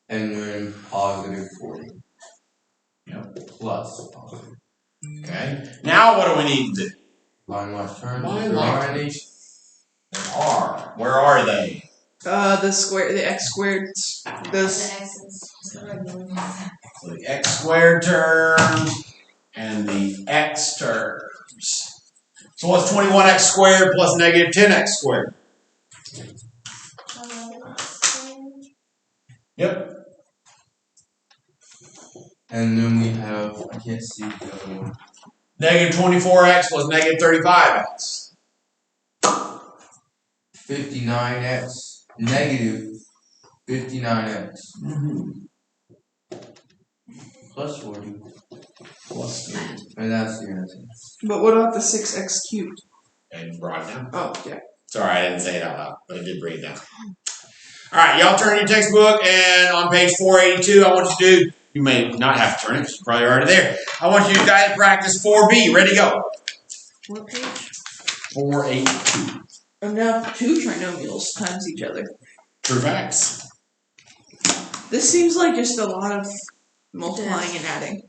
And then positive 40. Yep. Plus positive. Okay. Now what do we need to do? Line left turn. Line left. Where are they? The x squared, this. So the x squared term and the x terms. So what's 21x squared plus -10x squared? Yep. And then we have, I can't see the other one. -24x plus -35x. 59x. Negative 59x. Plus 40. Plus 2. And that's the answer. But what about the 6x cubed? And brought it down. Oh, yeah. Sorry, I didn't say it out loud, but I did bring it down. Alright, y'all turn your textbook, and on page 482, I want you to do, you may not have to turn it because you're probably already there. I want you to guys practice 4B. Ready, go. What page? 482. Oh, now 2 trinomials times each other. True facts. This seems like just a lot of multiplying and adding.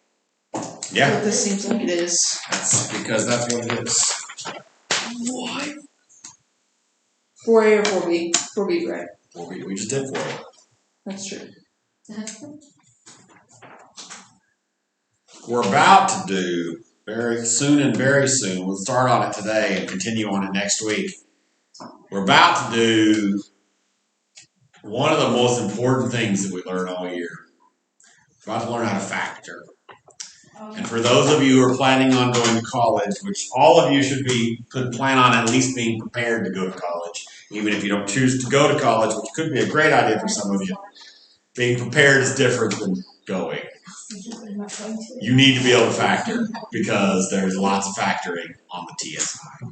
Yeah. But this seems like it is. That's because that's what it is. What? 4A or 4B? 4B, right? 4B. We just did 4A. That's true. We're about to do very soon, we'll start on it today and continue on it next week. We're about to do one of the most important things that we learn all year. We're about to learn how to factor. And for those of you who are planning on going to college, which all of you could plan on at least being prepared to go to college, even if you don't choose to go to college, which could be a great idea for some of you. Being prepared is different than going. You need to be able to factor because there's lots of factoring on the TSI.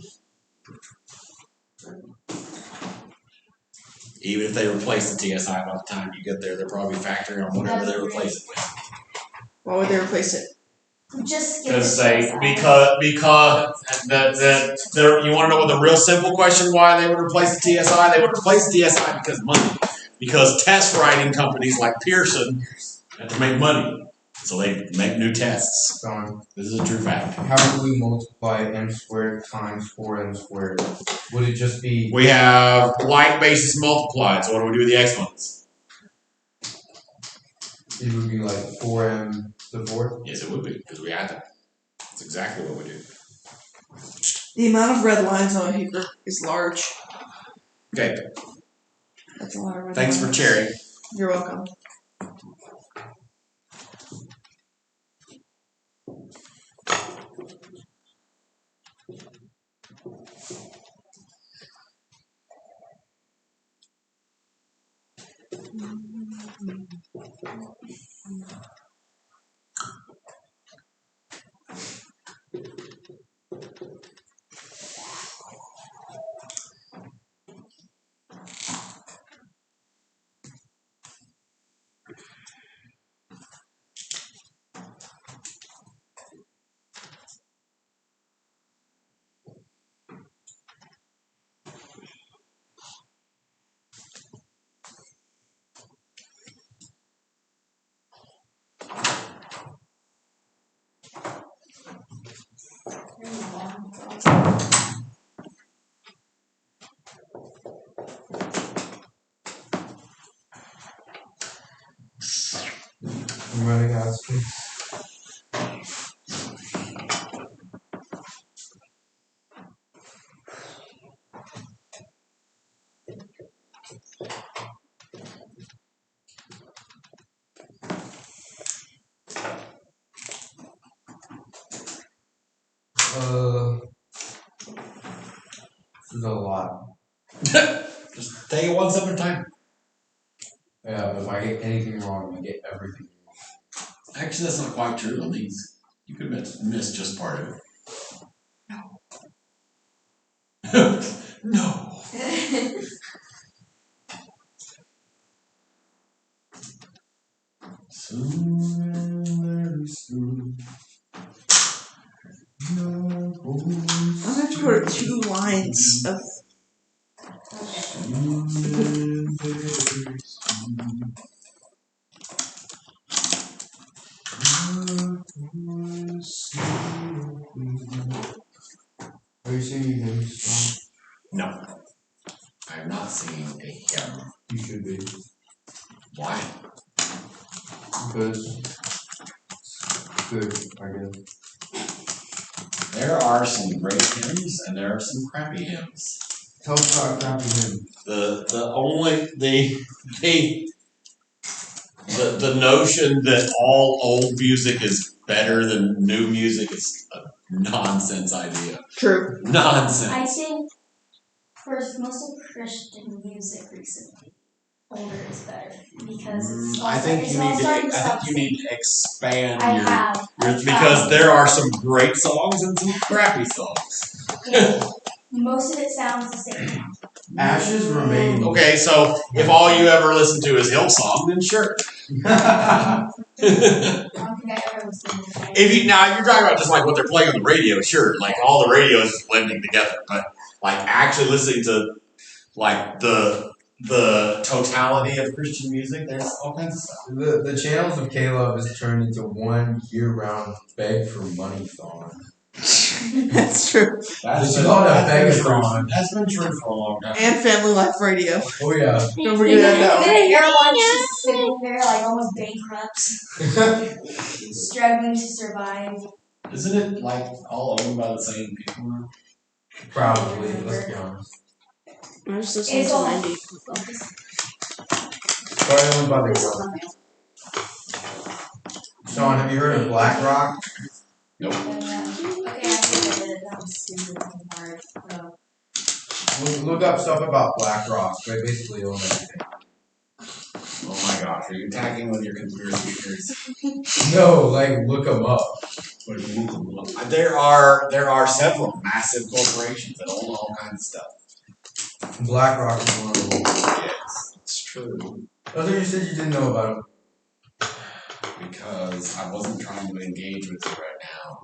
Even if they replace the TSI by the time you get there, they're probably factoring on whatever they replace it with. Why would they replace it? Just skip Because the you want to know what the real simple question why they would replace the TSI? They would replace the TSI because of money. Because test writing companies like Pearson have to make money. So they make new tests. This is a true fact. How do we multiply m squared times 4m squared? Would it just be... We have like basis multiplied. So what do we do with the exponents? It would be like 4m to the fourth? Yes, it would be, because we add them. That's exactly what we do. The amount of red lines on a paper is large. Okay. That's a lot of red Thanks lines. for sharing. You're welcome. I'm running out of space. This is a lot. Just take it one step at a time. Yeah, but if I get anything wrong, I get everything wrong. Actually, that's not quite true on these. You could miss just part of it. No. No. Soon, very soon. I'm gonna have to go to 2 lines of. Are you singing hymn song? No. I am not singing a hymn. You should be. Why? Because it's good, I guess. There are some great hymns and there are some crappy hymns. Tell us about crappy hymn. The notion that all old music is better than new music is a nonsense idea. True. Nonsense. I think for most of Christian music recently, older is better because it's all I think it's you all need to. starting I stuff. think you need to expand I your have. because there are some great songs and some crappy songs. Yeah. Most of it sounds the same now. Ashes remain. Okay, so if all you ever listen to is Hillsong, then sure. I don't think I ever listened to that. If you're talking about just like what they're playing on the radio, sure, like all the radios is blending together, but like actually listening to like the totality of Christian music, there's all kinds of stuff. The channels of Caleb has turned into one year-round beg for money song. That's true. It's called a begathon. That's been true for a long time. And Family Life Radio. Oh yeah. Don't forget that And though. then airlines just sitting there like almost bankrupt, struggling to survive. Isn't it like all owned by the same people now? Probably. Let's be honest. I was listening It's to all 90. Probably owned by the government. Sean, have you heard of BlackRock? Nope. Okay, I think I did it. That was super hard. Look up stuff about BlackRock. They basically own everything. Oh my gosh, are you attacking with your conspiracy theories? No, like look them up. What do you mean? There are several massive corporations that own all kinds of stuff. BlackRock is one of them. Yes, it's true. I thought you said you didn't know about them. Because I wasn't trying to engage with you right now.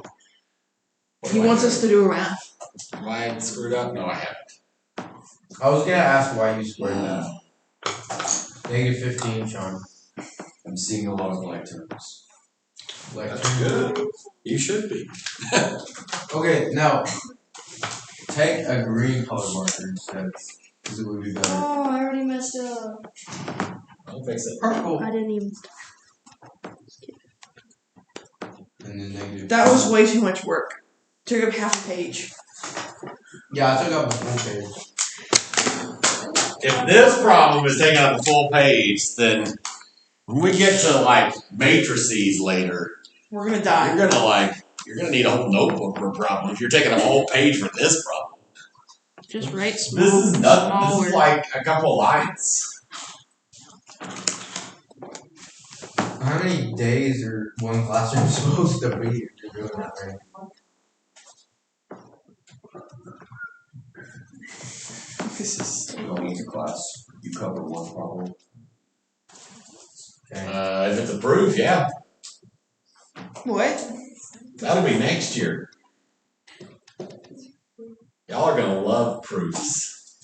What He do I wants do? us to do a math. Have I screwed up? No, I haven't. I was gonna ask why you squared that. -15, Sean. I'm seeing a lot of like terms. Like That's good. You should be. Okay, now take a green color marker instead, because it would be better. Oh, I already messed up. I'll fix it. Purple. I didn't even. And then negative. That was way too much work. Took up half a page. Yeah, I took up the full page. If this problem is taking up a full page, then when we get to like matrices later, We're gonna die. you're gonna need a whole notebook for a problem if you're taking up a whole page for this problem. Just write small. This is nothing. small This is words. like a couple lines. How many days are one classroom supposed to be if you're doing that right? This is. Going into class, you cover one problem. Okay. If it's approved, yeah, What? that'll be next year. Y'all are gonna love proofs.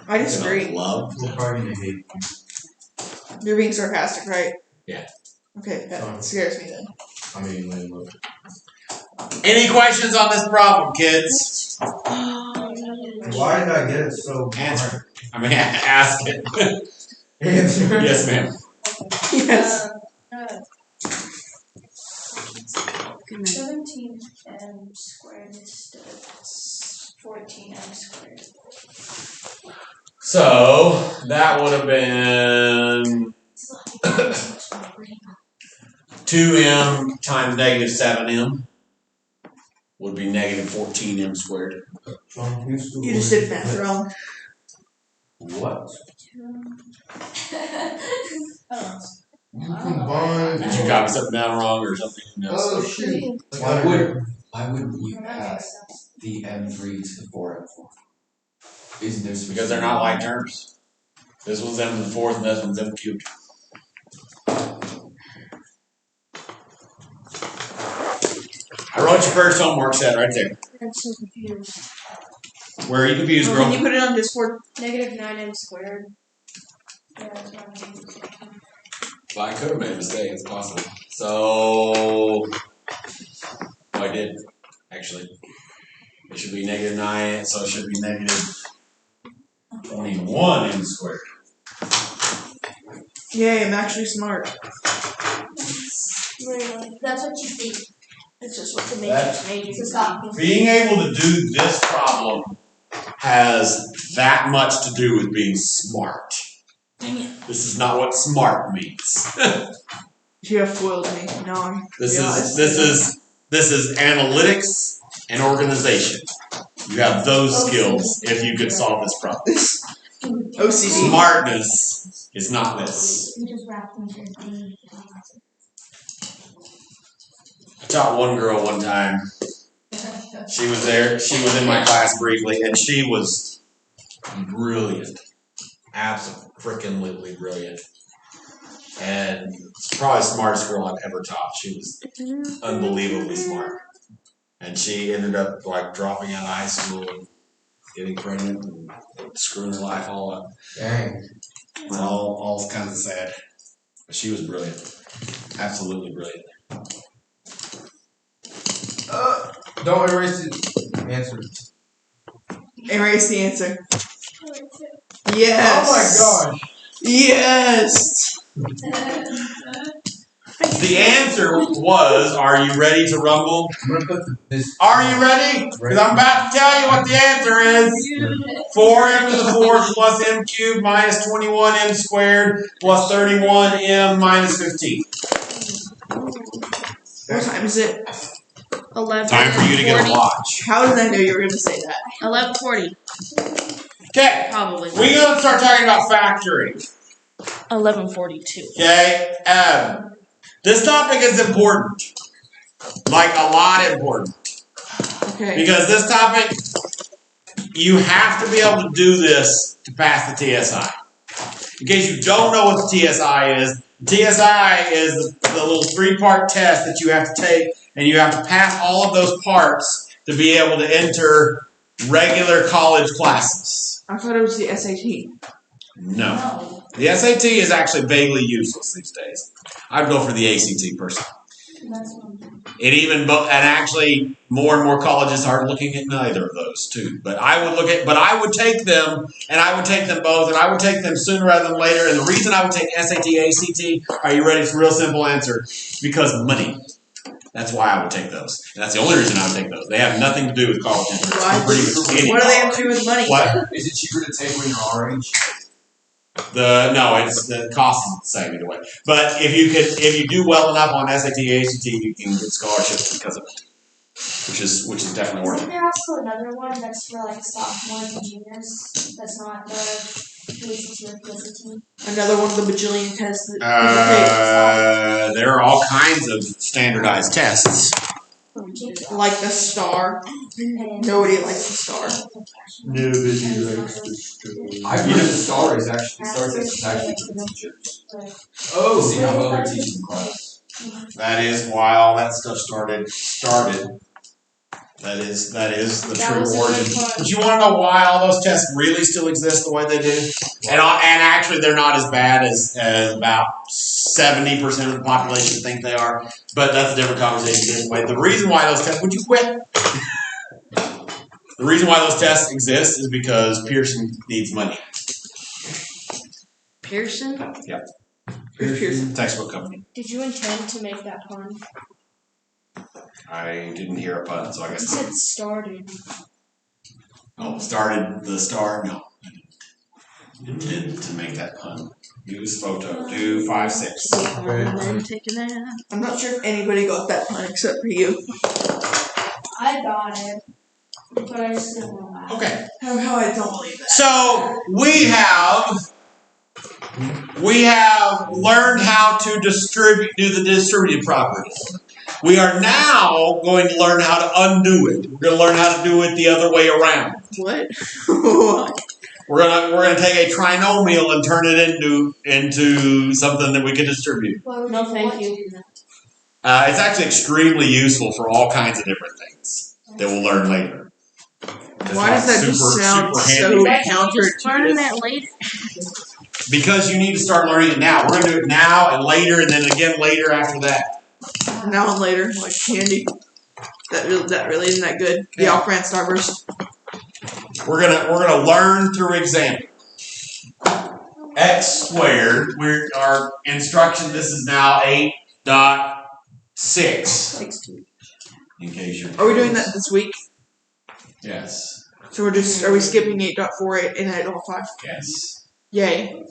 I You're disagree. gonna love We're probably gonna hate you. You're being sarcastic, right? Yeah. Okay, that scares me then. I mean, when look. Any questions on this problem, kids? Why did I get it so Answer. I mean, ask it. Answer. Yes, ma'am. Yes. 17m squared instead of 14m squared. So that would have been 2m times -7m would be -14m squared. You just did math wrong. What? Oh. You combine. Did you copy something down wrong or something? No. Oh shit. Why wouldn't you have the M3 to the 4M4? Isn't there some Because they're not like terms. This one's m to the 4th and this one's m cubed. I wrote your first homework set right there. I'm so confused. Where are you confused, Well, can girl? you put it on Discord? -9m squared. Yeah, that's what I'm thinking. Well, I could have made a mistake. It's possible. So, I did actually. It should be -9, so it should be -21m squared. Yay, I'm actually smart. Really? That's what you think. It's just what the That's- matrix made you. It's a copy. Being able to do this problem has that much to do with being smart. Dang it. This is not what smart means. You have foiled me. No, I'm. This Yeah, is analytics and organization. You have those skills if you could solve this problem. OCD. Smartness is not this. You just wrap them in. I taught one girl one time. She was there. She was in my class briefly, and she was brilliant. Absolutely brilliant. And probably the smartest girl I've ever taught. She was unbelievably smart. And she ended up like dropping out of high school and getting pregnant and screwing her life all up. Dang. It's all kinds of sad. But she was brilliant. Absolutely brilliant. Don't erase the answer. Erase the answer. Yes. Oh my gosh. Yes. The answer was, are you ready to rumble? I'm gonna put this. Are you ready? Because I'm about to tell you what the answer is. 4m to the 4th plus m cubed minus 21m squared plus 31m minus 15. What time is it? 11. Time for you to get a watch. How did I know you were going to say that? 11:40. Okay, Probably. we're going to start talking about factoring. 11:42. Okay, this topic is important. Like a lot important. Okay. Because this topic, you have to be able to do this to pass the TSI. In case you don't know what the TSI is the little 3-part test that you have to take, and you have to pass all of those parts to be able to enter regular college classes. I thought it was the SAT. No. The SAT is actually vaguely useless these days. I'd go for the ACT personally. And actually more and more colleges are looking at neither of those too. But I would take them, and I would take them both, and I would take them sooner rather than later. And the reason I would take SAT, ACT, are you ready? It's a real simple answer. Because money. That's why I would take those. And that's the only reason I would take those. They have nothing to do with college entrance. What do they have to do with money? What? Is it cheaper to take when you're our age? It's the cost is the same either way. But if you do well enough on SAT, ACT, you can get scholarships because of it, which is definitely worth Isn't it. there also another one that's for like sophomores and juniors? That's not the ACT or PSAT? Another one of the bajillion tests that There are all kinds of standardized tests. like the STAR. Nobody likes the STAR. Nobody likes the STAR. I've heard the STAR is actually for the teachers. Oh, see how well they're teaching the class. That is why all that stuff started. That is the true origin. But you want to know why all those tests really still exist the way they do? And actually, they're not as bad as about 70% of the population think they are. But that's a different conversation anyway. The reason why those tests, would you quit? The reason why those tests exist is because Pearson needs money. Pearson? Yep. Pearson. Textbook company. Did you intend to make that pun? I didn't hear a pun, so I You guess. said started. Oh, started the star? No. I didn't intend to make that pun. Use photo. Do 5, 6. Taking that. I'm not sure if anybody got that pun except for you. I got it. But I just didn't want to. Okay. How I don't believe that. So we have learned how to do the distributed properties. We are now going to learn how to undo it. We're going to learn how to do it the other way around. What? What? We're gonna take a trinomial and turn it into something that we can distribute. No, thank you. It's actually extremely useful for all kinds of different things that we'll learn later. Why does that just sound so Learning counterintuitive? that later. Because you need to start learning it now. We're going to do it now and later, and then again later after that. Now and later, like candy. That really isn't that good. The Algebra Starburst. We're gonna learn through example. X squared. Our instruction. This is now 8.6. In case you're. Are we doing that this week? Yes. So are we skipping 8.48 and 8.5? Yes. Yay.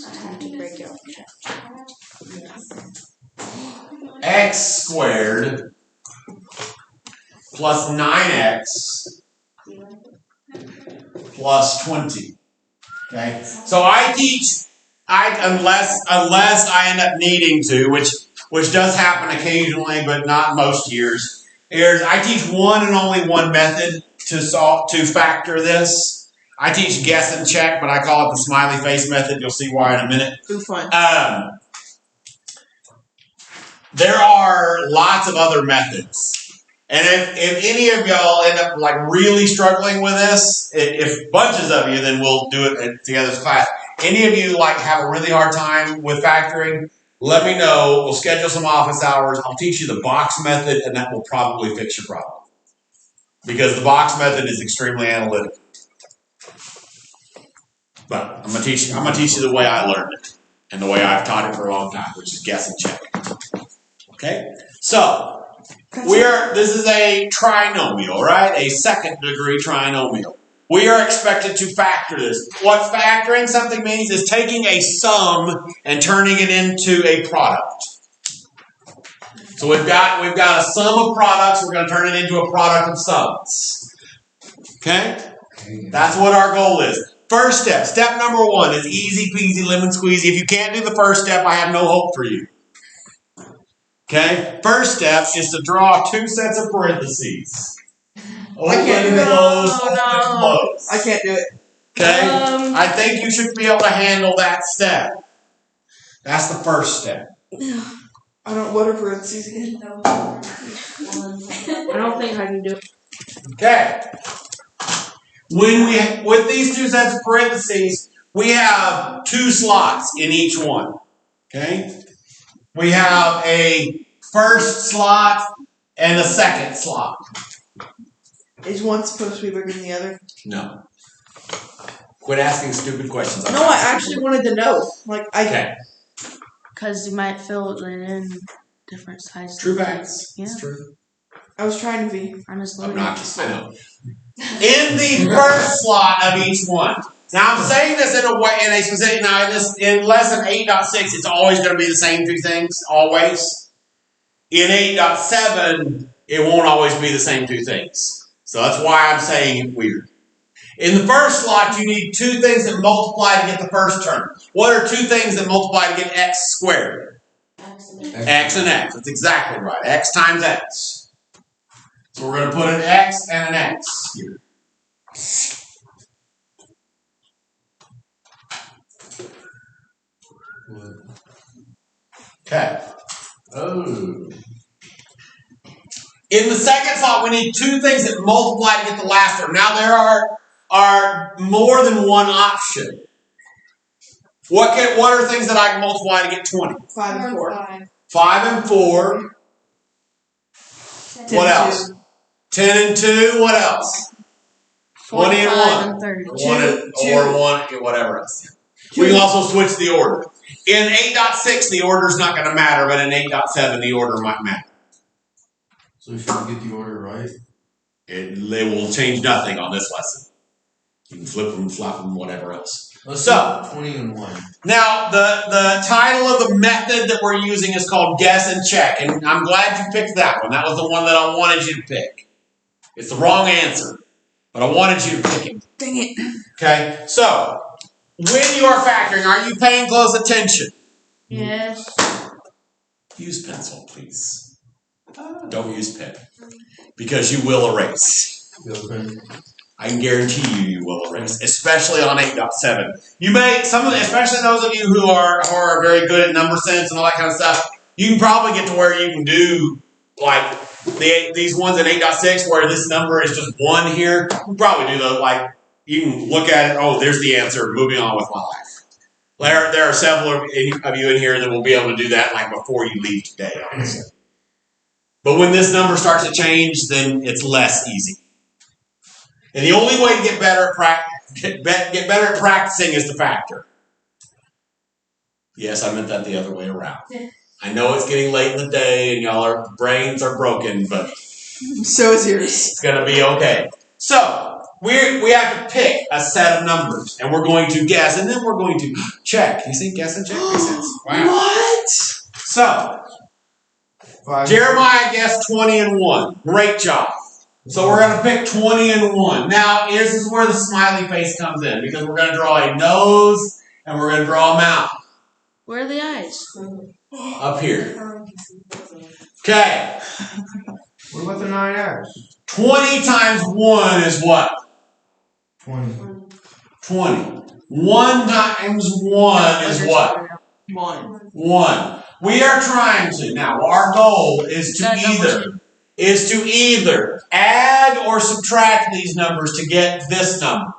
I had to break out. X squared plus 9x plus 20. Okay, so I teach, unless I end up needing to, which does happen occasionally, but not most years. I teach one and only one method to factor this. I teach guess and check, but I call it the smiley face method. You'll see why in a minute. Too fun. There are lots of other methods. And if any of y'all end up like really struggling with this, if bunches of you, then we'll do it together as class. Any of you like have a really hard time with factoring, let me know. We'll schedule some office hours. I'll teach you the box method, and that will probably fix your problem. Because the box method is extremely analytical. But I'm gonna teach you the way I learned it and the way I've taught it for a long time, which is guess and check. Okay? So this is a trinomial, right? A second degree trinomial. We are expected to factor this. What factoring something means is taking a sum and turning it into a product. So we've got a sum of products, we're going to turn it into a product of sums. Okay? That's what our goal is. First step, step number 1 is easy peasy lemon squeezy. If you can't do the first step, I have no hope for you. Okay? First step is to draw 2 sets of parentheses. I can't do it. Close, close. I can't do it. Okay? I think you should be able to handle that step. That's the first step. I don't what are parentheses again? I don't think I can do it. Okay. With these 2 sets of parentheses, we have 2 slots in each one. Okay? We have a first slot and a second slot. Is one supposed to be bigger than the other? No. Quit asking stupid questions. No, I actually wanted to know. Okay. Because you might fill it in different sizes. True facts. Yeah. It's true. I was trying to be. I'm just looking. Obnoxious. I know. In the first slot of each one. Now I'm saying this in a specific. Now in lesson 8.6, it's always going to be the same 2 things. Always. In 8.7, it won't always be the same 2 things. So that's why I'm saying it weird. In the first slot, you need 2 things that multiply to get the first term. What are 2 things that multiply to get x squared? X and x. That's exactly right. X times x. So we're going to put an x and an x here. Okay. Oh. In the second slot, we need 2 things that multiply to get the last term. Now there are more than one option. What are things that I can multiply to get 20? 5 and 4. 5 and 4. What else? 10 and 2. What else? 20 and 1. And 30. 1, whatever else. We can also switch the order. In 8.6, the order is not going to matter, but in 8.7, the order might matter. So if you get the order right? It will change nothing on this lesson. You can flip them, flop them, whatever else. Let's So, do 20 and 1. now the title of the method that we're using is called guess and check, and I'm glad you picked that one. That was the one that I wanted you to pick. It's the wrong answer, but I wanted you to pick it. Dang it. Okay, so when you are factoring, are you paying close attention? Yes. Use pencil, please. Don't use pen, because you will erase. Okay. I can guarantee you will erase, especially on 8.7. You may, especially those of you who are very good at number sense and all that kind of stuff, you can probably get to where you can do like these ones in 8.6 where this number is just 1 here. You can probably do those, you can look at it, oh, there's the answer, moving on with my life. There are several of you in here that will be able to do that before you leave today, honestly. But when this number starts to change, then it's less easy. And the only way to get better at practicing is to factor. Yes, I meant that the other way around. I know it's getting late in the day and y'all brains are broken, but So is yours. it's gonna be okay. So we have to pick a set of numbers, and we're going to guess, and then we're going to check. You see, guess and check makes sense. Wow. What? So 5. Jeremiah guessed 20 and 1. Great job. So we're going to pick 20 and 1. Now, this is where the smiley face comes in because we're going to draw a nose and we're going to draw a mouth. Where are the eyes? Up here. Okay. What about the 9x? 20 times 1 is what? 20. 20. 1 times 1 is what? 1. 1. We are trying to. Now, our goal is to either add or subtract these numbers to get this number.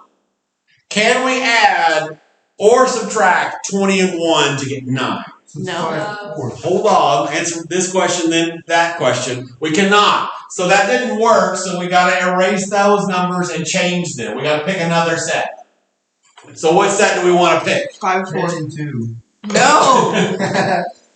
Can we add or subtract 20 and 1 to get 9? No. Hold on. Answer this question, then that question. We cannot. So that didn't work, so we got to erase those numbers and change them. We got to pick another set. So what set do we want to pick? 5, 4. 10 and 2. No!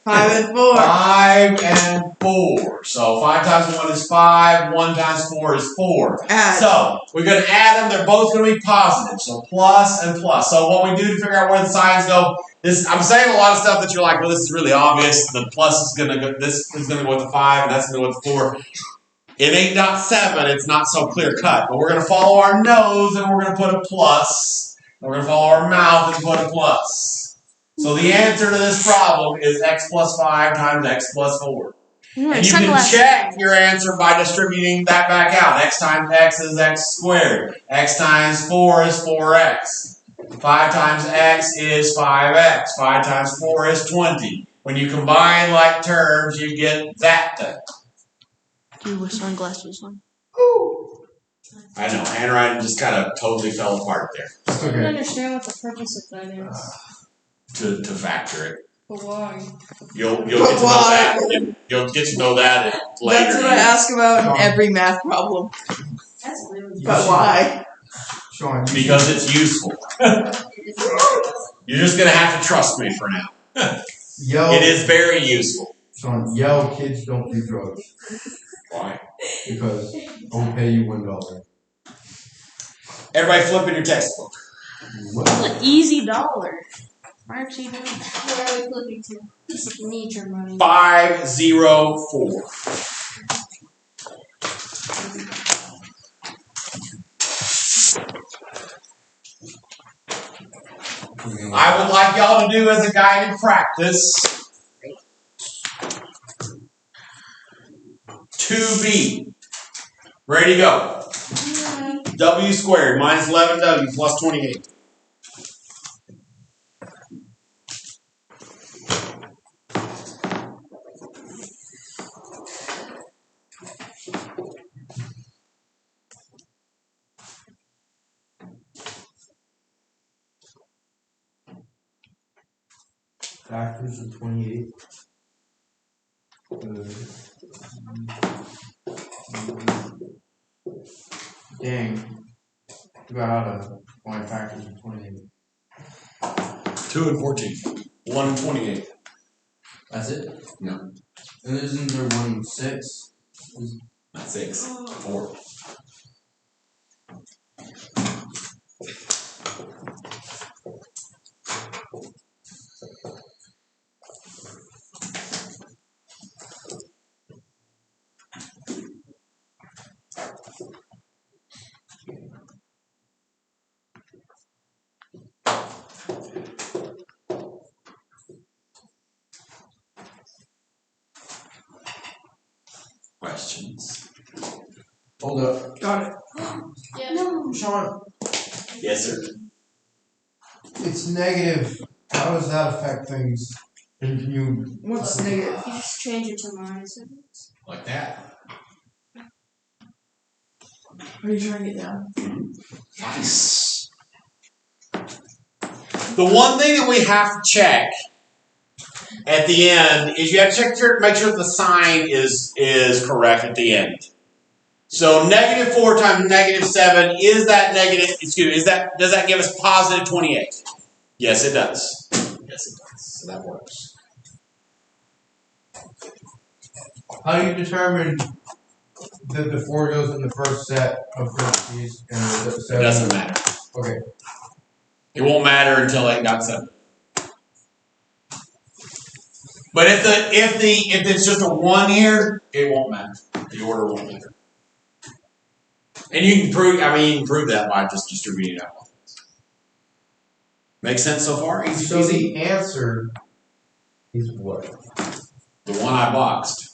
5 and 4. 5 and 4. So 5 times 1 is 5. 1 times 4 is 4. Add. So we're going to add them. They're both going to be positive. So plus and plus. So what we do to figure out where the signs go, I'm saying a lot of stuff that you're like, well, this is really obvious. The plus is going to go, this is going to go with the 5, and that's going to go with the 4. In 8.7, it's not so clear cut. But we're going to follow our nose, and we're going to put a plus. And we're going to follow our mouth and put a plus. So the answer to this problem is x plus 5 times x plus 4. And you can check your answer by distributing that back out. X times x is x squared. X times 4 is 4x. 5 times x is 5x. 5 times 4 is 20. When you combine like terms, you get that thing. Do you wish sunglasses on? I know, handwriting just kind of totally fell apart there. I don't understand what the purpose of that is. To factor it. But why? You'll get to know that. You'll get to know that later. That's what I ask about in every math problem. That's really But why? Sean, Because it's useful. You're just gonna have to trust me for now. yell. It is very useful. Sean, yell kids don't do drugs. Why? Because I'll pay you $1. Everybody flip in your textbook. An easy dollar. Why aren't you doing that? Where are we flipping to? You need your money. 504. I would like y'all to do as a guided practice 2b. Ready to go. W squared minus 11w plus 28. Factors of 28. Dang. Forgot how to find factors of 28. 2 and 14. 1 and 28. That's it? No. And isn't there 1 and 6? Not 6. 4. Questions? Hold up. Got it. Yeah. No. Sean, Yes, sir. it's negative. How does that affect things? And can you... What's negative? You just change it to minus. Like that. Are you trying to get down? Nice. The one thing that we have to check at the end is you have to make sure the sign is correct at the end. So negative 4 times negative 7, does that give us positive 28? Yes, it does. Yes, it does. So that works. How do you determine that the 4 goes in the first set of parentheses and the It 7? doesn't matter. Okay. It won't matter until 8.7. But if it's just a 1 here, it won't matter. The order won't matter. And you can prove. I mean, you can prove that by just distributing it out. Make sense so far? Easy So peasy. the answer is what? The one I boxed.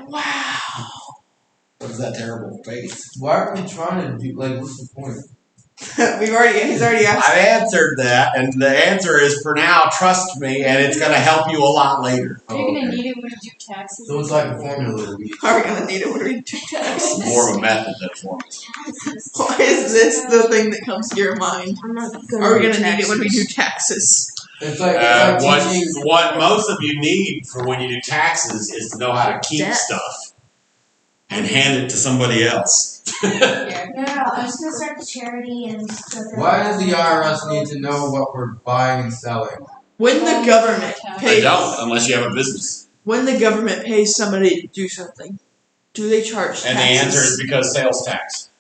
Wow. What is that terrible face? Why are we trying to do, like, what's the point? He's already asked. I answered that, and the answer is for now, trust me, and it's going to help you a lot later. Are you gonna need it when you do taxes? So it's like a formula that we Are we gonna need it when we do taxes? More of a method than a formula. Why is this the thing that comes to your mind? I'm not Are we gonna need it when we do taxes? It's like teaching. What most of you need for when you do taxes is to know how to keep Debt. stuff and hand it to somebody else. No, I'm just gonna start the charity and stuff. Why does the IRS need to know what we're buying and selling? When the government They pays, don't, unless you have a business. when the government pays somebody to do something, do they charge And the taxes? answer is because sales tax.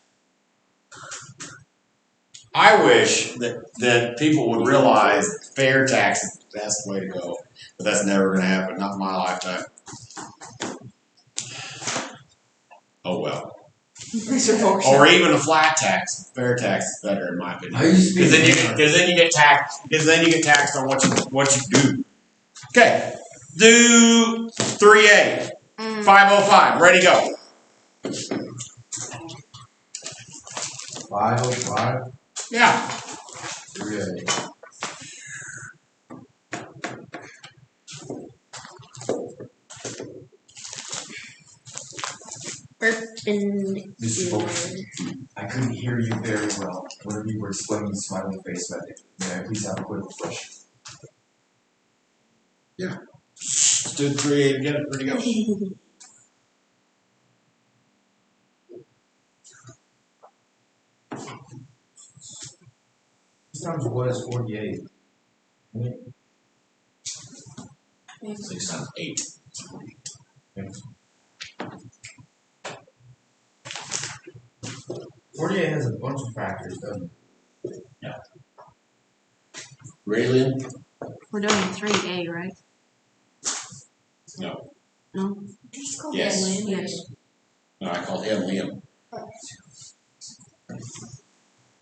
I wish that people would realize that fair tax is the best way to go, but that's never going to happen, not in my lifetime. Oh well. Reserve Or even a flat tax. Fair tax is better in my opinion. Are you Because speaking? then you get taxed. Because then you get taxed on what you do. Okay, do 3A, 505. Ready, go. 505? Yeah. 3A. Mr. Bolton, I couldn't hear you very well. Whenever you were explaining the smiley face method, may I please have a quick refresher? Let's do 3A again. Ready, go. Times what is 48? 6 times 8. 48 has a bunch of factors, doesn't it? Ready, Liam? We're doing 3A, right? No. No? Yes. Yes. No, I called him Liam.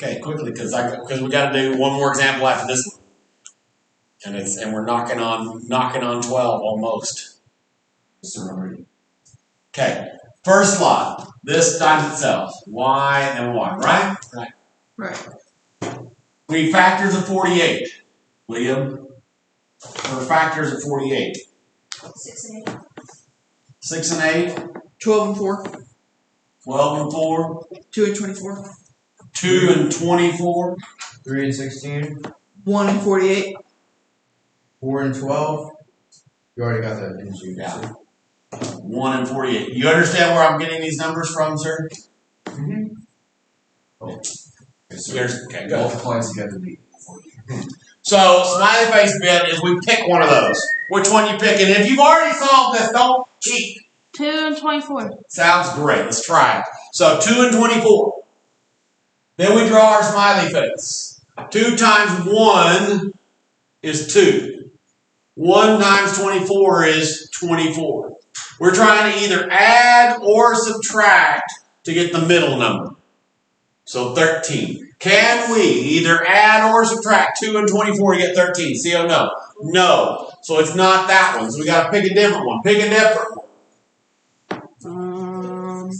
Okay, quickly, because we got to do one more example after this one, and we're knocking on 12 almost. Sorry. Okay, first lot. This times itself. Y and Y, right? Right. Right. We need factors of 48. Liam, for factors of 48. 6 and 8. 6 and 8, 12 and 4. 12 and 4, 2 and 24. 2 and 24, 3 and 16? 1 and 48. 4 and 12? You already got that, didn't you? Yeah. 1 and 48. You understand where I'm getting these numbers from, sir? Mm-hmm. Okay, go. Multiply together to equal 40. So, smiley face bit is we pick one of those. Which one you pick? And if you've already solved this, don't cheat. 2 and 24. Sounds great. Let's try it. So, 2 and 24. Then we draw our smiley face. 2 times 1 is 2. 1 times 24 is 24. We're trying to either add or subtract to get the middle number. So 13. Can we either add or subtract 2 and 24 to get 13? See or no? No. So it's not that one. So we got to pick a different one. Pick a different one.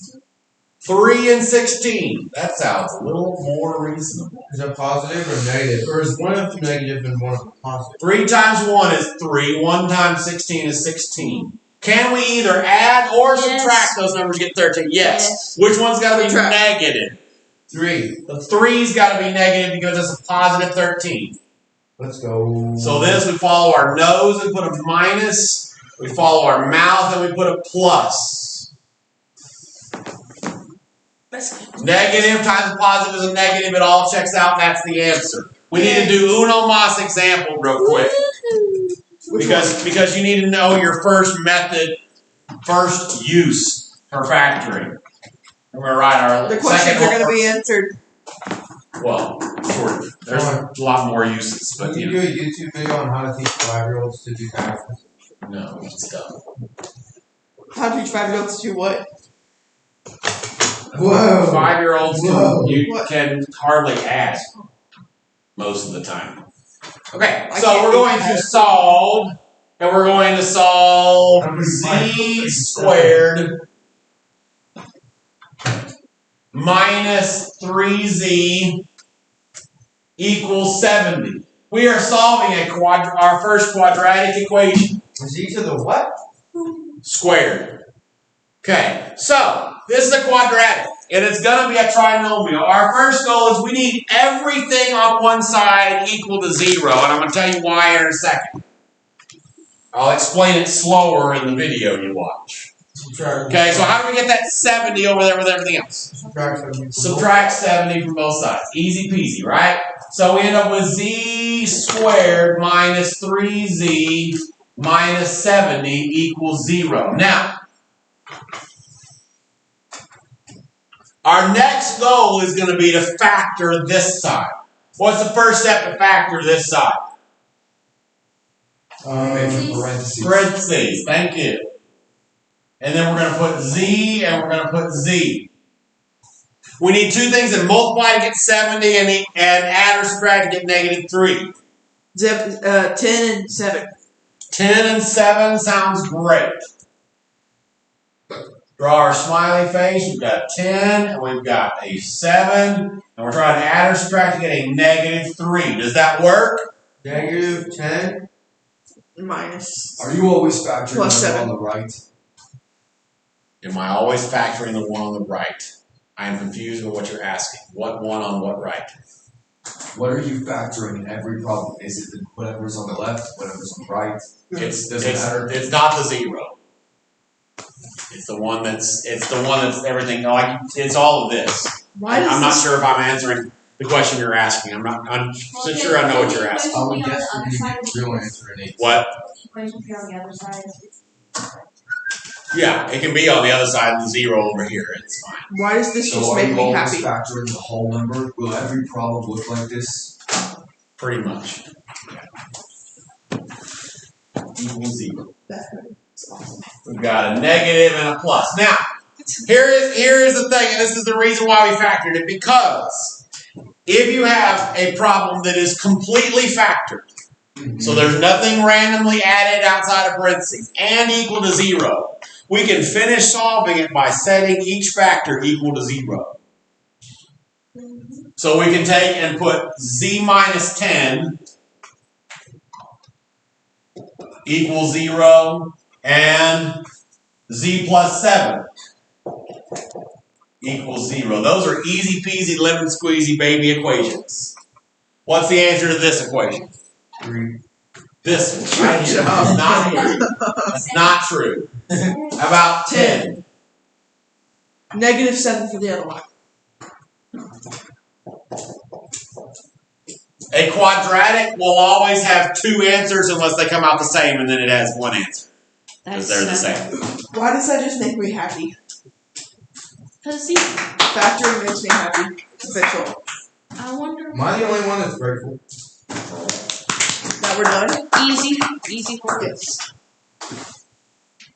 3 and 16. That sounds a little more reasonable. Is it positive or negative? Or is one of them negative and one of them positive? 3 times 1 is 3. 1 times 16 is 16. Can we either add or subtract those numbers to get 13? Yes. Which one's got to be negative? 3. The 3's got to be negative because it's a positive 13. Let's go. So this, we follow our nose and put a minus. We follow our mouth and we put a plus. Negative times a positive is a negative. It all checks out. That's the answer. We need to do uno mas example real quick. Because you need to know your first method, first use for factoring. We're going to write our The second questions are going to homework. be answered. Well, sort of. There's a lot more uses, but Can you do a YouTube video on how to teach 5-year-olds to do taxes? no, it's dumb. How to teach 5-year-olds to do what? Whoa. 5-year-olds Whoa. can hardly add most of the time. Okay, I so can't we're do going that. to solve, and we're going to solve z squared minus 3z equals 70. We are solving our first quadratic equation. Z to the what? Squared. Okay, so this is a quadratic, and it's going to be a trinomial. Our first goal is we need everything on one side equal to 0, and I'm going to tell you why in a second. I'll explain it slower in the video you watch. Okay, so how do we get that 70 over there with everything else? Subtract 70 from both sides. Easy peasy, right? So we end up with z squared minus 3z minus 70 equals 0. Now, our next goal is going to be to factor this side. What's the first step to factor this side? Parentheses. Thank you. And then we're going to put z and we're going to put z. We need two things that multiply to get 70 and add or subtract to get negative 3. 10 and 7. 10 and 7 sounds great. Draw our smiley face. We've got a 10 and we've got a 7. And we're trying to add or subtract to get a negative 3. Does that work? Negative 10. Minus. Are you always factoring Plus the 7. on the right? Am I always factoring the one on the right? I am confused with what you're asking. What one on what right? What are you factoring in every problem? Is it whatever's on the left, whatever's on the right? Doesn't matter. It's not the 0. It's the one that's everything. Like it's all of this. Why does I'm not this, sure if I'm answering the question you're asking. I'm so sure I know what you're asking. I would guess we're gonna get the real answer in 8. What? Equation here on the other side. Yeah, it can be on the other side of the 0 over here. It's fine. why does this So just are make you me always happy? factoring the whole number? Will every problem look like this? Pretty much. Equals 0. That's awesome. We've got a negative and a plus. Now, here is the thing, and this is the reason why we factored it, because if you have a problem that is completely factored, so there's nothing randomly added outside of parentheses, and equal to 0, we can finish solving it by setting each factor equal to 0. So we can take and put z minus 10 equals 0, and z plus 7 equals 0. Those are easy peasy lemon squeezy baby equations. What's the answer to this equation? 3. This one right here. That's not true. That's not true. How about 10? Negative 7 for the other one. A quadratic will always have two answers unless they come out the same, and then it has one answer. Because they're the same. Why does that just make me happy? Cause see, Factoring makes me happy. It's official. I wonder. Am I the only one that's grateful? Now we're done? Easy for Yes.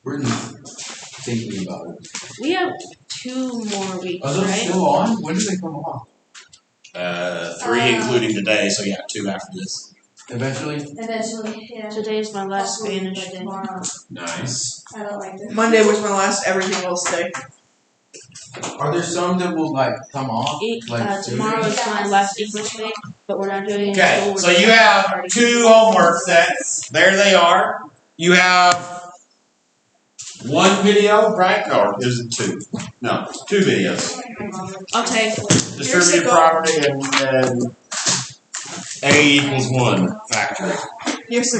We're thinking about it. We have 2 more weeks, Are those right? still on? When do they come off? 3 including today, so yeah, 2 after this. Eventually? Eventually, yeah. Today's my last Spanish day. Tomorrow. Nice. I don't like this. Monday was my last everything else day. Are there some that will like come off? Tomorrow is my last English day, but we're not doing it. Okay, so you have 2 homework sets. There they are. You have 1 video, right? No, is it 2? No, 2 videos. Okay. Distributed property and A equals 1 factory. Here's the